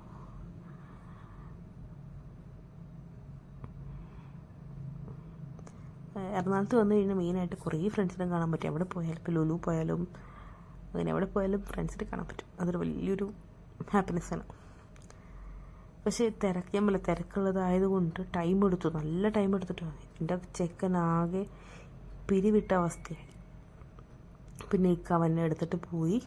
എറണാകുളത്ത് വന്നു കഴിഞ്ഞാൽ മെയിനായിട്ട് കുറേ ഫ്രണ്ട്സിനെ കാണാൻ പറ്റും. എവിടെ പോയാലും, ഇപ്പോൾ ലുലു പോയാലും അങ്ങനെ എവിടെ പോയാലും ഫ്രണ്ട്സിനെ കാണാൻ പറ്റും. അതൊരു വലിയൊരു ഹാപ്പിനെസ്സാണ്. പക്ഷേ തിരക്കുള്ളതായതുകൊണ്ട് ടൈം എടുത്തു, നല്ല ടൈം എടുത്തിട്ടാണ്. എൻ്റെ ചെക്കനാകെ പിരിവിട്ട അവസ്ഥയായി. പിന്നെ അവനെ എടുത്തിട്ട് പോയി